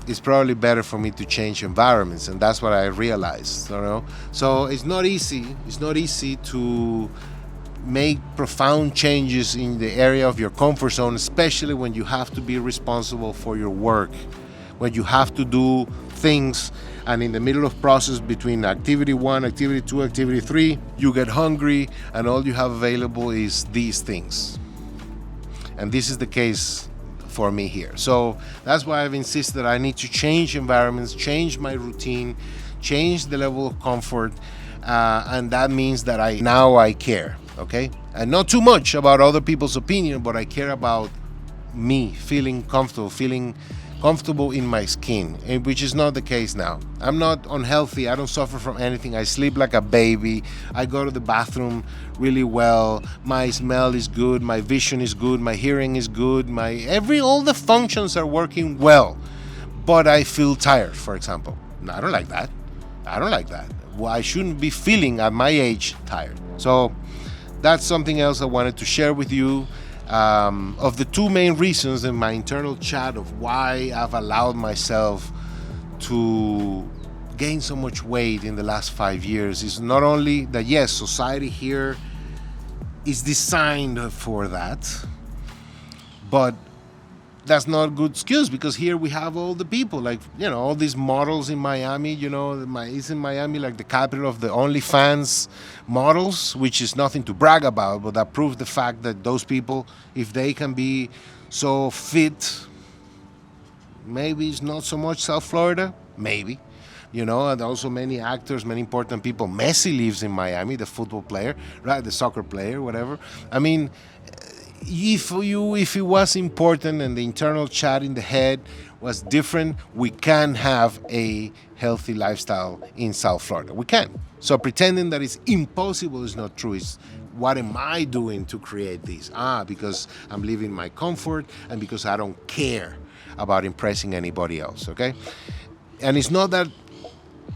[SPEAKER 1] it's probably better for me to change environments, and that's what I realized, you know. So it's not easy. It's not easy to make profound changes in the area of your comfort zone, especially when you have to be responsible for your work, when you have to do things, and in the middle of process between activity 1, activity 2, activity 3, you get hungry, and all you have available is these things. And this is the case for me here. So that's why I've insisted I need to change environments, change my routine, change the level of comfort, and that means that I care, okay? And not too much about other people's opinion, but I care about me feeling comfortable in my skin, which is not the case now. I'm not unhealthy. I don't suffer from anything. I sleep like a baby. I go to the bathroom really well. My smell is good. My vision is good. My hearing is good. All the functions are working well. But I feel tired, for example. I don't like that. Well, I shouldn't be feeling at my age tired. So that's something else I wanted to share with you. Of the two main reasons in my internal chat of why I've allowed myself to gain so much weight in the last 5 years is not only that, yes, society here is designed for that, but that's not a good excuse because here we have all the people, like, you know, all these models in Miami, you know, isn't Miami like the capital of the OnlyFans models, which is nothing to brag about, but that proves the fact that those people, if they can be so fit, maybe it's not so much South Florida, maybe, you know, and also many actors, many important people. Messi lives in Miami, the football player, right, the soccer player, whatever. I mean, if it was important and the internal chat in the head was different, we can have a healthy lifestyle in South Florida. We can. So pretending that it's impossible is not true. It's what am I doing to create this? Because I'm living my comfort and because I don't care about impressing anybody else, okay? And it's not that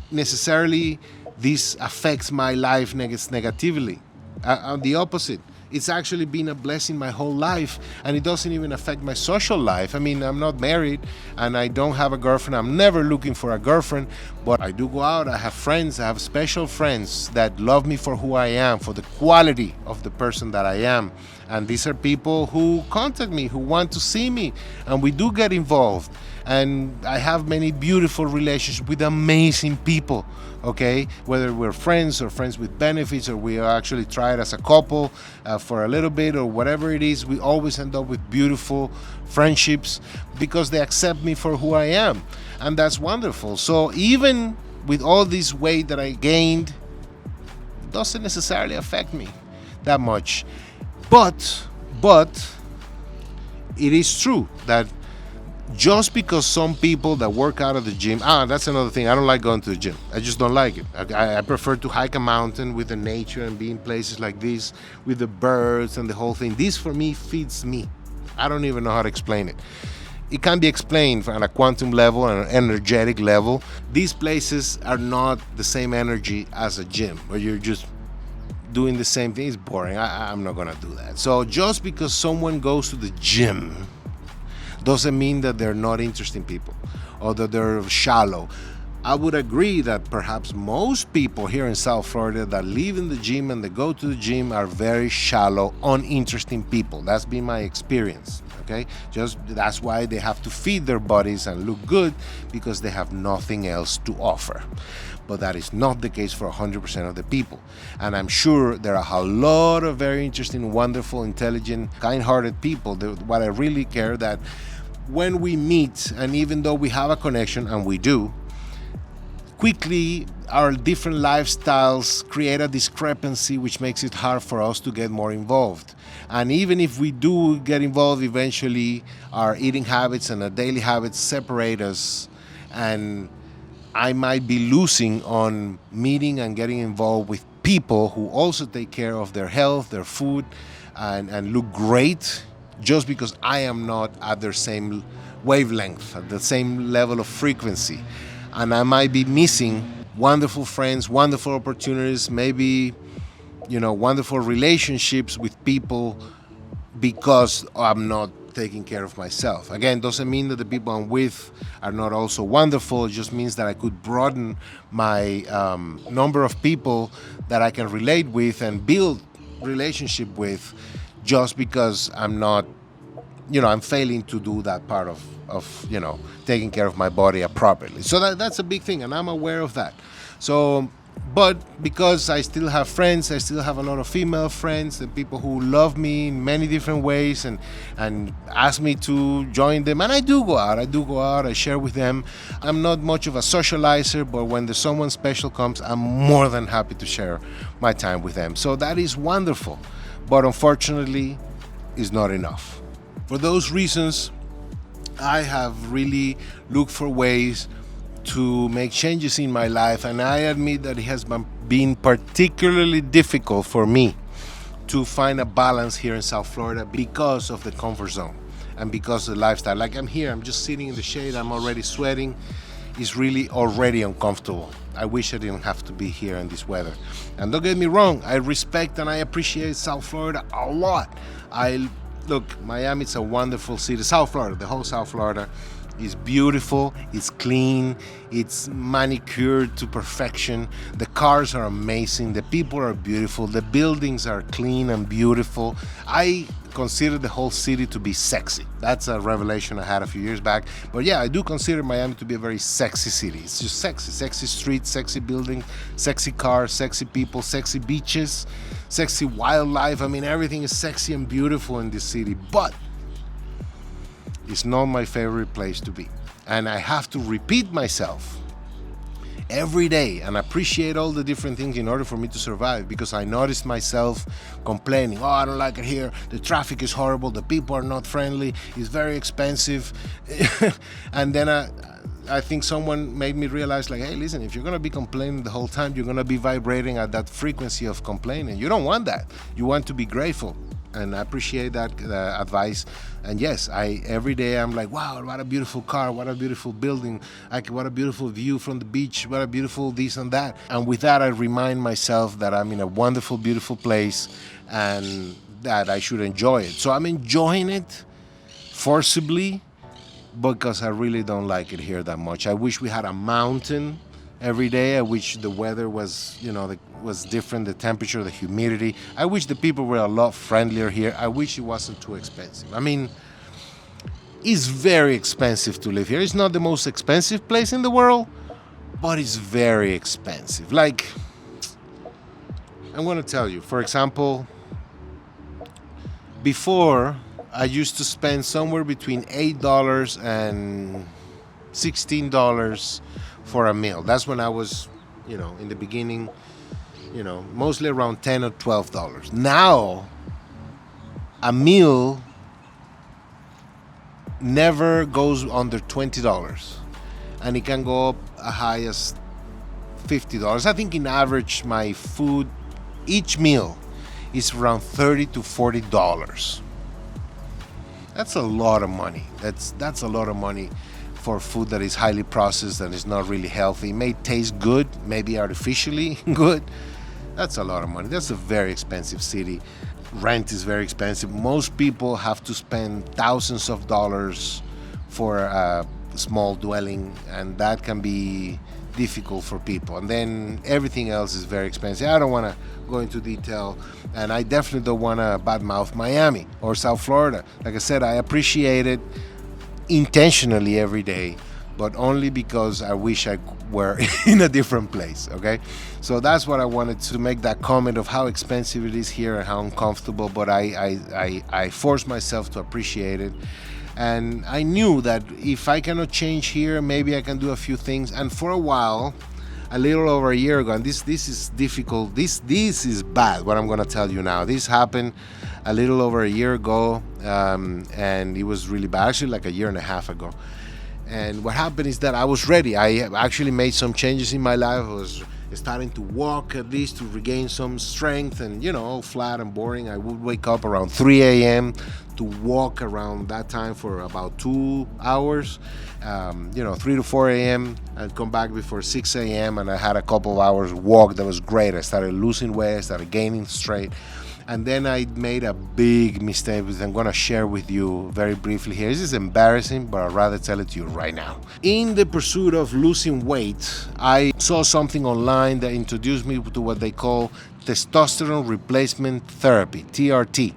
[SPEAKER 1] necessarily this affects my life negatively. The opposite. It's actually been a blessing my whole life, and it doesn't even affect my social life. I mean, I'm not married, and I don't have a girlfriend. I'm never looking for a girlfriend, but I do go out. I have friends. I have special friends that love me for who I am, for the quality of the person that I am. And these are people who contact me, who want to see me, and we do get involved. And I have many beautiful relationships with amazing people, okay? Whether we're friends or friends with benefits or we actually try it as a couple for a little bit or whatever it is, we always end up with beautiful friendships because they accept me for who I am. And that's wonderful. So even with all this weight that I gained, it doesn't necessarily affect me that much. But it is true that just because some people that work out of the gym, that's another thing. I don't like going to the gym. I just don't like it. I prefer to hike a mountain with the nature and be in places like this with the birds and the whole thing. This for me feeds me. I don't even know how to explain it. It can be explained on a quantum level and an energetic level. These places are not the same energy as a gym where you're just doing the same thing. It's boring. I'm not gonna do that. So just because someone goes to the gym doesn't mean that they're not interesting people or that they're shallow. I would agree that perhaps most people here in South Florida that live in the gym and that go to the gym are very shallow, uninteresting people. That's been my experience. Okay, just that's why they have to feed their bodies and look good, because they have nothing else to offer. But that is not the case for 100% of the people. And I'm sure there are a lot of very interesting, wonderful, intelligent, kind-hearted people. What I really care that when we meet, and even though we have a connection, and we do, quickly our different lifestyles create a discrepancy which makes it hard for us to get more involved. And even if we do get involved, eventually our eating habits and our daily habits separate us, and I might be losing on meeting and getting involved with people who also take care of their health, their food, and look great, just because I am not at their same wavelength, at the same level of frequency. And I might be missing wonderful friends, wonderful opportunities, maybe, wonderful relationships with people because I'm not taking care of myself. Again, doesn't mean that the people I'm with are not also wonderful. It just means that I could broaden my number of people that I can relate with and build relationship with, just because I'm not, I'm failing to do that part of taking care of my body appropriately. So that's a big thing, and I'm aware of that. So, but because I still have friends, I still have a lot of female friends and people who love me in many different ways and ask me to join them. And I do go out, I share with them. I'm not much of a socializer, but when there's someone special comes, I'm more than happy to share my time with them. So that is wonderful. But unfortunately, it's not enough. For those reasons, I have really looked for ways to make changes in my life, and I admit that it has been particularly difficult for me to find a balance here in South Florida because of the comfort zone and because of the lifestyle. Like, I'm here, I'm just sitting in the shade, I'm already sweating. It's really already uncomfortable. I wish I didn't have to be here in this weather. And don't get me wrong, I respect and I appreciate South Florida a lot. Look, Miami's a wonderful city. South Florida, the whole South Florida is beautiful, it's clean, it's manicured to perfection. The cars are amazing, the people are beautiful, the buildings are clean and beautiful. I consider the whole city to be sexy. That's a revelation I had a few years back. But yeah, I do consider Miami to be a very sexy city. It's just sexy streets, sexy buildings, sexy cars, sexy people, sexy beaches, sexy wildlife. I mean, everything is sexy and beautiful in this city, but it's not my favorite place to be. And I have to repeat myself every day and appreciate all the different things in order for me to survive, because I noticed myself complaining, I don't like it here, the traffic is horrible, the people are not friendly, it's very expensive. And then I think someone made me realize, like, hey, listen, if you're going to be complaining the whole time, you're going to be vibrating at that frequency of complaining. You don't want that. You want to be grateful. And I appreciate that advice. And yes, every day I'm like, wow, what a beautiful car, what a beautiful building, what a beautiful view from the beach, what a beautiful this and that. And with that, I remind myself that I'm in a wonderful, beautiful place and that I should enjoy it. So I'm enjoying it forcibly because I really don't like it here that much. I wish we had a mountain every day. I wish the weather was, was different, the temperature, the humidity. I wish the people were a lot friendlier here. I wish it wasn't too expensive. I mean, it's very expensive to live here. It's not the most expensive place in the world, but it's very expensive. Like, I'm going to tell you, for example, before I used to spend somewhere between $8 and $16 for a meal. That's when I was, in the beginning, mostly around $10 or $12. Now, a meal never goes under $20, and it can go up as high as $50. I think in average, my food, each meal, is around $30 to $40. That's a lot of money. That's a lot of money for food that is highly processed and is not really healthy. It may taste good, maybe artificially good. That's a lot of money. That's a very expensive city. Rent is very expensive. Most people have to spend thousands of dollars for a small dwelling, and that can be difficult for people, and then everything else is very expensive. I don't want to go into detail, and I definitely don't want to badmouth Miami or South Florida. Like I said, I appreciate it intentionally every day, but only because I wish I were in a different place. Okay, so that's what I wanted to make, that comment of how expensive it is here and how uncomfortable, but I forced myself to appreciate it. And I knew that if I cannot change here, maybe I can do a few things. And for a while, a little over a year ago, and this is difficult, this is bad, what I'm going to tell you now. This happened a little over a year ago, and it was really bad, actually like a year and a half ago. And what happened is that I was ready. I actually made some changes in my life. I was starting to walk, at least to regain some strength, and all flat and boring. I would wake up around 3 a.m. to walk around that time for about 2 hours, 3 to 4 a.m. I'd come back before 6 a.m. and I had a couple of hours walk. That was great. I started losing weight, I started gaining strength. And then I made a big mistake, which I'm going to share with you very briefly here. This is embarrassing, but I'd rather tell it to you right now. In the pursuit of losing weight, I saw something online that introduced me to what they call testosterone replacement therapy, TRT.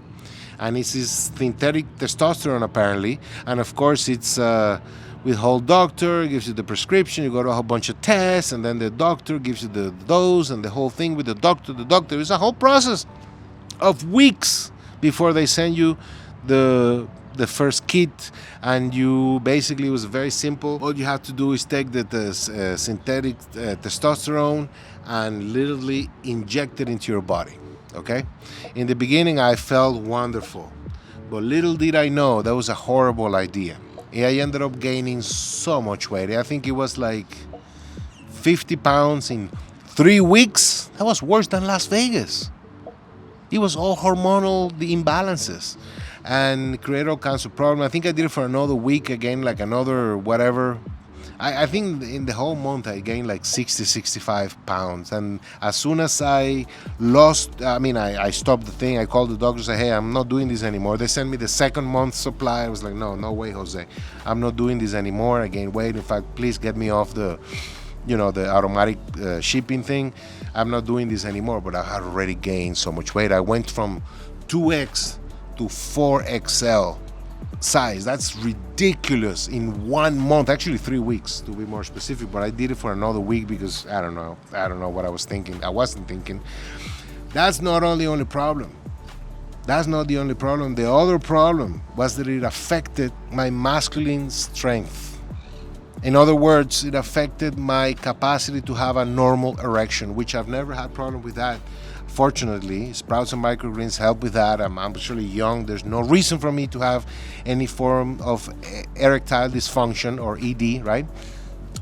[SPEAKER 1] And it's this synthetic testosterone, apparently. And of course, it's with whole doctor, gives you the prescription, you go to a whole bunch of tests, and then the doctor gives you the dose and the whole thing with the doctor. It's a whole process of weeks before they send you the first kit. And you basically, it was very simple. All you have to do is take the synthetic testosterone and literally inject it into your body. Okay, in the beginning I felt wonderful, but little did I know that was a horrible idea. I ended up gaining so much weight. I think it was like 50 pounds in 3 weeks. That was worse than Las Vegas. It was all hormonal, the imbalances, and created all kinds of problems. I think I did it for another week again, like another whatever. I think in the whole month I gained like 65 pounds. And as soon as I I stopped the thing, I called the doctor and said, hey, I'm not doing this anymore. They sent me the second month supply. I was like, no way, Jose. I'm not doing this anymore. I gained weight. In fact, please get me off the automatic shipping thing. I'm not doing this anymore. But I had already gained so much weight. I went from 2X to 4XL size. That's ridiculous in 1 month, actually 3 weeks to be more specific, but I did it for another week because I don't know what I was thinking. I wasn't thinking. That's not the only problem. The other problem was that it affected my masculine strength. In other words, it affected my capacity to have a normal erection, which I've never had problem with that. Fortunately, sprouts and microgreens help with that. I'm actually young. There's no reason for me to have any form of erectile dysfunction or ED, right?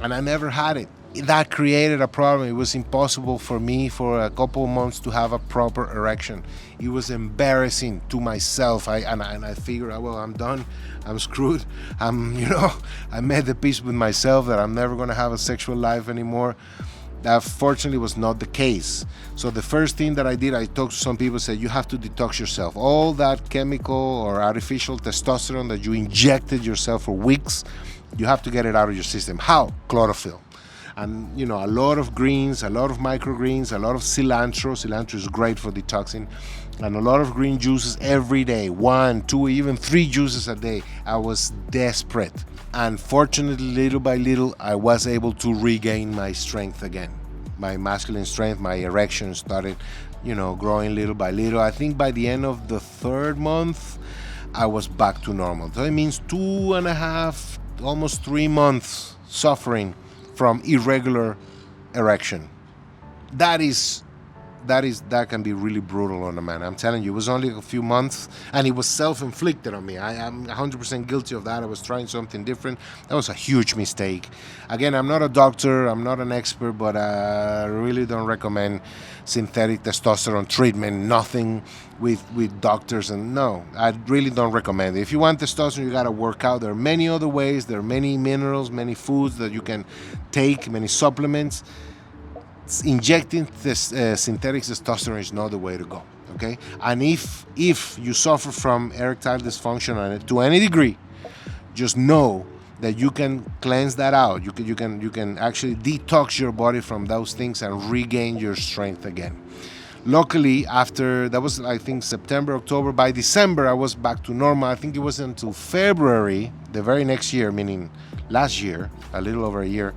[SPEAKER 1] And I never had it. That created a problem. It was impossible for me for a couple of months to have a proper erection. It was embarrassing to myself. I figured, well, I'm done. I'm screwed. I made the peace with myself that I'm never going to have a sexual life anymore. That fortunately was not the case. So the first thing that I did, I talked to some people, said you have to detox yourself. All that chemical or artificial testosterone that you injected yourself for weeks, you have to get it out of your system. How? Chlorophyll. And a lot of greens, a lot of microgreens, a lot of cilantro. Cilantro is great for detoxing. And a lot of green juices every day, 1, 2, even 3 juices a day. I was desperate. And fortunately, little by little, I was able to regain my strength again. My masculine strength, my erection started, growing little by little. I think by the end of the 3rd month, I was back to normal. So it means 2.5, almost 3 months suffering from irregular erection. That can be really brutal on a man. I'm telling you, it was only a few months, and it was self-inflicted on me. I'm 100% guilty of that. I was trying something different. That was a huge mistake. Again, I'm not a doctor, I'm not an expert, but I really don't recommend synthetic testosterone treatment. Nothing with doctors, and no, I really don't recommend it. If you want testosterone, you gotta work out. There are many other ways. There are many minerals, many foods that you can take, many supplements. Injecting this synthetic testosterone is not the way to go. Okay, and if you suffer from erectile dysfunction to any degree, just know that you can cleanse that out. You can actually detox your body from those things and regain your strength again. Luckily, after that was, I think, September, October, by December I was back to normal. I think it wasn't until February the very next year, meaning last year, a little over a year,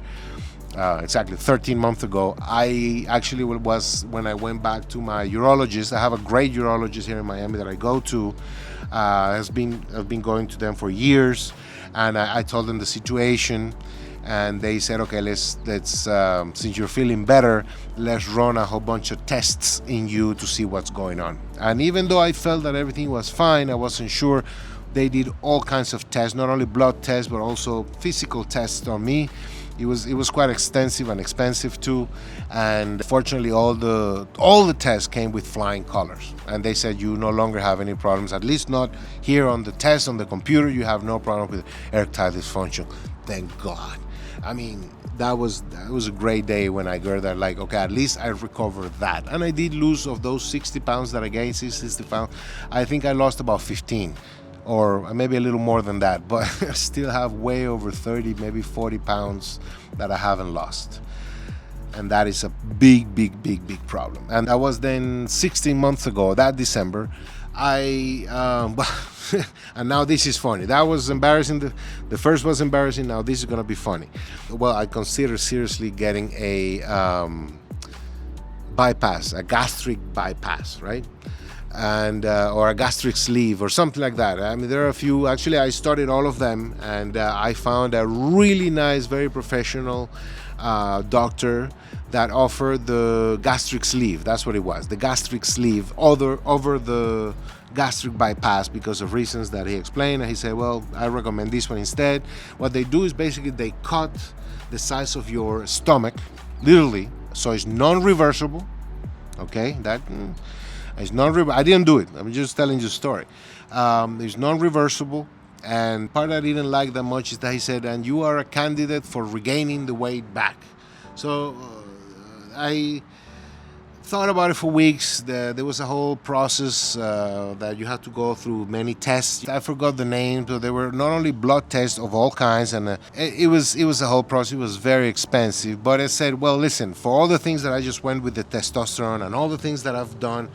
[SPEAKER 1] exactly 13 months ago, I actually was when I went back to my urologist. I have a great urologist here in Miami that I go to. I've been going to them for years, and I told them the situation, and they said, okay, let's since you're feeling better, let's run a whole bunch of tests in you to see what's going on. And even though I felt that everything was fine, I wasn't sure. They did all kinds of tests, not only blood tests but also physical tests on me. It was quite extensive and expensive too, and fortunately all the tests came with flying colors, and they said you no longer have any problems, at least not here on the test on the computer. You have no problem with erectile dysfunction. Thank God. I mean, that was a great day when I heard that, like, okay, at least I recovered that. And I did lose, of those 60 pounds that I gained, 60 pounds, I think I lost about 15 or maybe a little more than that, but I still have way over 30, maybe 40 pounds that I haven't lost. And that is a big problem. And that was then 16 months ago, that December. And now this is funny. That was embarrassing. The first was embarrassing. Now this is gonna be funny. Well, I consider seriously getting a bypass, a gastric bypass, right? And or a gastric sleeve or something like that. I mean, there are a few. Actually, I started all of them, and I found a really nice, very professional doctor that offered the gastric sleeve. That's what it was, the gastric sleeve over the gastric bypass, because of reasons that he explained. And he said, well, I recommend this one instead. What they do is basically they cut the size of your stomach, literally, so it's non-reversible. Okay, that it's I didn't do it. I'm just telling you a story. It's non-reversible. And part I didn't like that much is that he said, and you are a candidate for regaining the weight back. So I thought about it for weeks. There was a whole process that you had to go through, many tests. I forgot the names, but there were not only blood tests of all kinds, and it was a whole process. It was very expensive. But I said, well, listen, for all the things that I just went with the testosterone and all the things that I've done,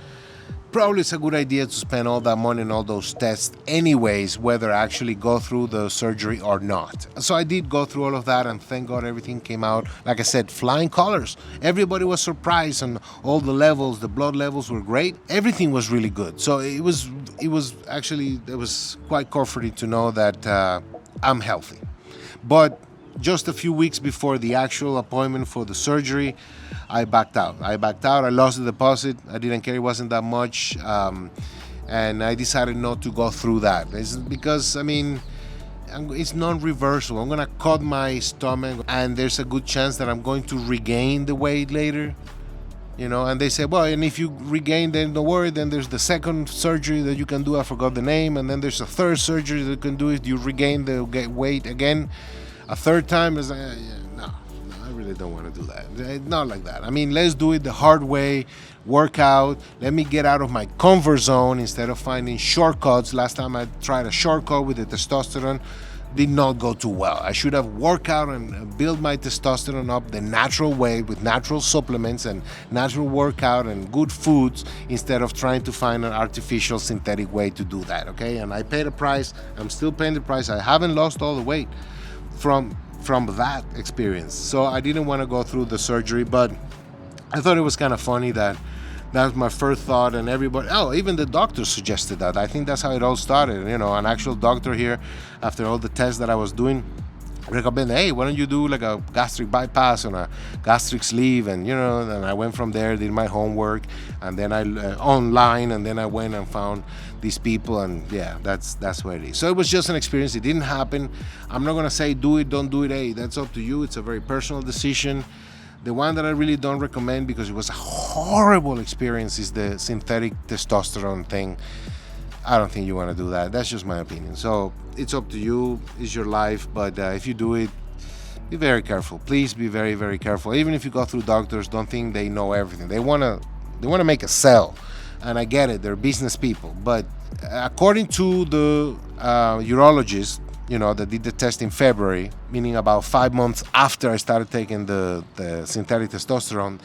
[SPEAKER 1] probably it's a good idea to spend all that money on all those tests anyways, whether I actually go through the surgery or not. So I did go through all of that, and thank God everything came out, like I said, flying colors. Everybody was surprised, and all the levels, the blood levels were great. Everything was really good. So it was quite comforting to know that I'm healthy. But just a few weeks before the actual appointment for the surgery, I backed out. I lost the deposit. I didn't care. It wasn't that much. And I decided not to go through that. It's because, I mean, it's non-reversible. I'm going to cut my stomach, and there's a good chance that I'm going to regain the weight later. You know, and they say, well, and if you regain, then don't worry, then there's the second surgery that you can do. I forgot the name. And then there's a third surgery that you can do if you regain the weight again. A third time is, no, I really don't want to do that. Not like that. I mean, let's do it the hard way, work out. Let me get out of my comfort zone instead of finding shortcuts. Last time I tried a shortcut with the testosterone, did not go too well. I should have worked out and built my testosterone up the natural way with natural supplements and natural workout and good foods, instead of trying to find an artificial synthetic way to do that, okay? And I paid a price. I'm still paying the price. I haven't lost all the weight from that experience. So I didn't want to go through the surgery, but I thought it was kind of funny that was my first thought, and everybody, even the doctor suggested that. I think that's how it all started. You know, an actual doctor here, after all the tests that I was doing, recommended, hey, why don't you do like a gastric bypass and a gastric sleeve? And you know, and I went from there, did my homework, and then I online, and then I went and found these people, and yeah, that's what it is. So it was just an experience. It didn't happen. I'm not gonna say do it, don't do it. Hey, that's up to you. It's a very personal decision. The one that I really don't recommend, because it was a horrible experience, is the synthetic testosterone thing. I don't think you want to do that. That's just my opinion. So it's up to you. It's your life. But if you do it, be very careful. Please be very, very careful. Even if you go through doctors, don't think they know everything. They want to make a sell. And I get it. They're business people. But according to the urologist, that did the test in February, meaning about 5 months after I started taking the synthetic testosterone,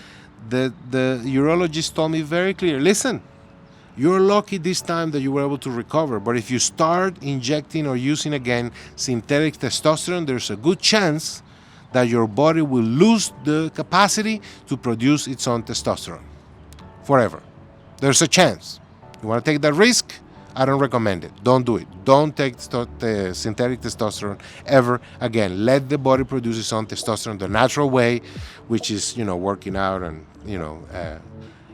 [SPEAKER 1] the urologist told me very clear, listen, you're lucky this time that you were able to recover, but if you start injecting or using again synthetic testosterone, there's a good chance that your body will lose the capacity to produce its own testosterone forever. There's a chance. You want to take that risk? I don't recommend it. Don't do it. Don't take the synthetic testosterone ever again. Let the body produce its own testosterone the natural way, which is, working out and,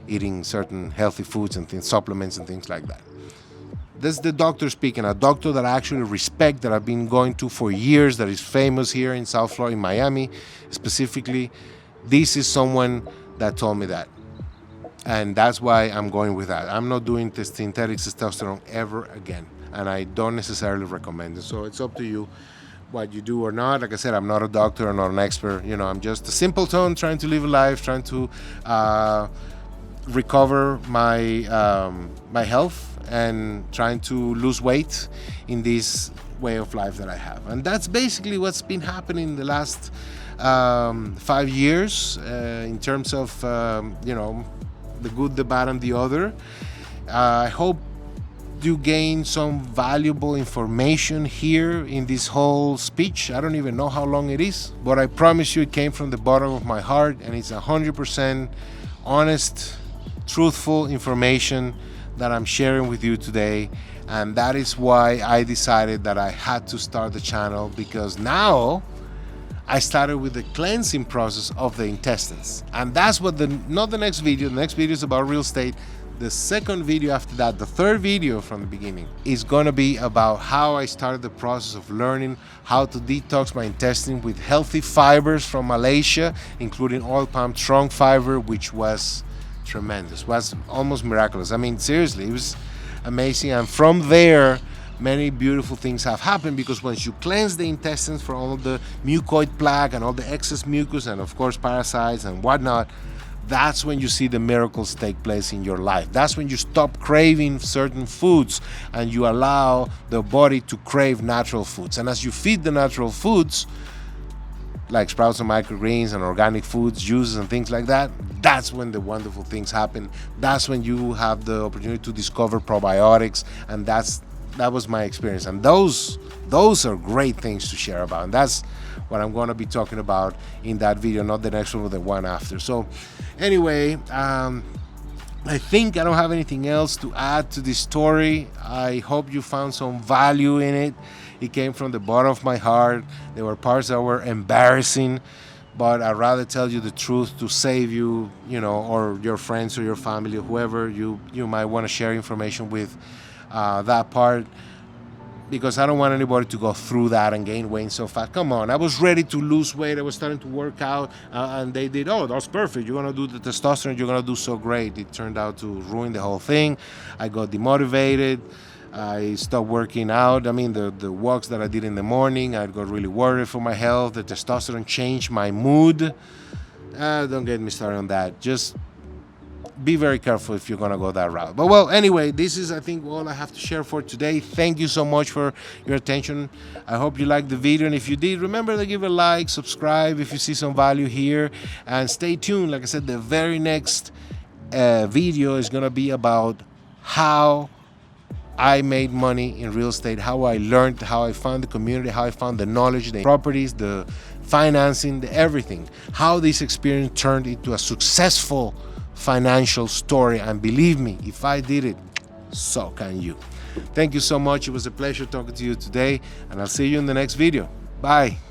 [SPEAKER 1] eating certain healthy foods and things, supplements and things like that. This is the doctor speaking, a doctor that I actually respect, that I've been going to for years, that is famous here in South Florida, in Miami specifically. This is someone that told me that. And that's why I'm going with that. I'm not doing the synthetic testosterone ever again. And I don't necessarily recommend it. So it's up to you what you do or not. Like I said, I'm not a doctor, I'm not an expert. I'm just a simpleton trying to live a life, trying to recover my health and trying to lose weight in this way of life that I have. And that's basically what's been happening in the last 5 years in terms of, the good, the bad, and the other. I hope you gain some valuable information here in this whole speech. I don't even know how long it is, but I promise you it came from the bottom of my heart, and it's 100% honest, truthful information that I'm sharing with you today. And that is why I decided that I had to start the channel, because now I started with the cleansing process of the intestines. And that's what not the next video. The next video is about real estate. The second video after that, the third video from the beginning, is gonna be about how I started the process of learning how to detox my intestine with healthy fibers from Malaysia, including oil palm trunk fiber, which was tremendous, was almost miraculous. I mean, seriously, it was amazing. And from there, many beautiful things have happened, because once you cleanse the intestines for all of the mucoid plaque and all the excess mucus and of course parasites and whatnot, that's when you see the miracles take place in your life. That's when you stop craving certain foods and you allow the body to crave natural foods. And as you feed the natural foods, like sprouts and microgreens and organic foods, juices and things like that, that's when the wonderful things happen. That's when you have the opportunity to discover probiotics, and that was my experience. And those are great things to share about, and that's what I'm going to be talking about in that video, not the next one, but the one after. So anyway, I think I don't have anything else to add to this story. I hope you found some value in it. It came from the bottom of my heart. There were parts that were embarrassing, but I'd rather tell you the truth to save you, or your friends or your family or whoever you might want to share information with, that part, because I don't want anybody to go through that and gain weight so fast. Come on, I was ready to lose weight. I was starting to work out, and they did, oh, that's perfect. You're going to do the testosterone. You're going to do so great. It turned out to ruin the whole thing. I got demotivated. I stopped working out. I mean, the walks that I did in the morning, I got really worried for my health. The testosterone changed my mood. Don't get me started on that. Just be very careful if you're going to go that route. But well, anyway, this is, I think, all I have to share for today. Thank you so much for your attention. I hope you liked the video. And if you did, remember to give a like, subscribe if you see some value here. And stay tuned. Like I said, the very next video is going to be about how I made money in real estate, how I learned, how I found the community, how I found the knowledge, the properties, the financing, the everything. How this experience turned into a successful financial story. And believe me, if I did it, so can you. Thank you so much. It was a pleasure talking to you today, and I'll see you in the next video. Bye.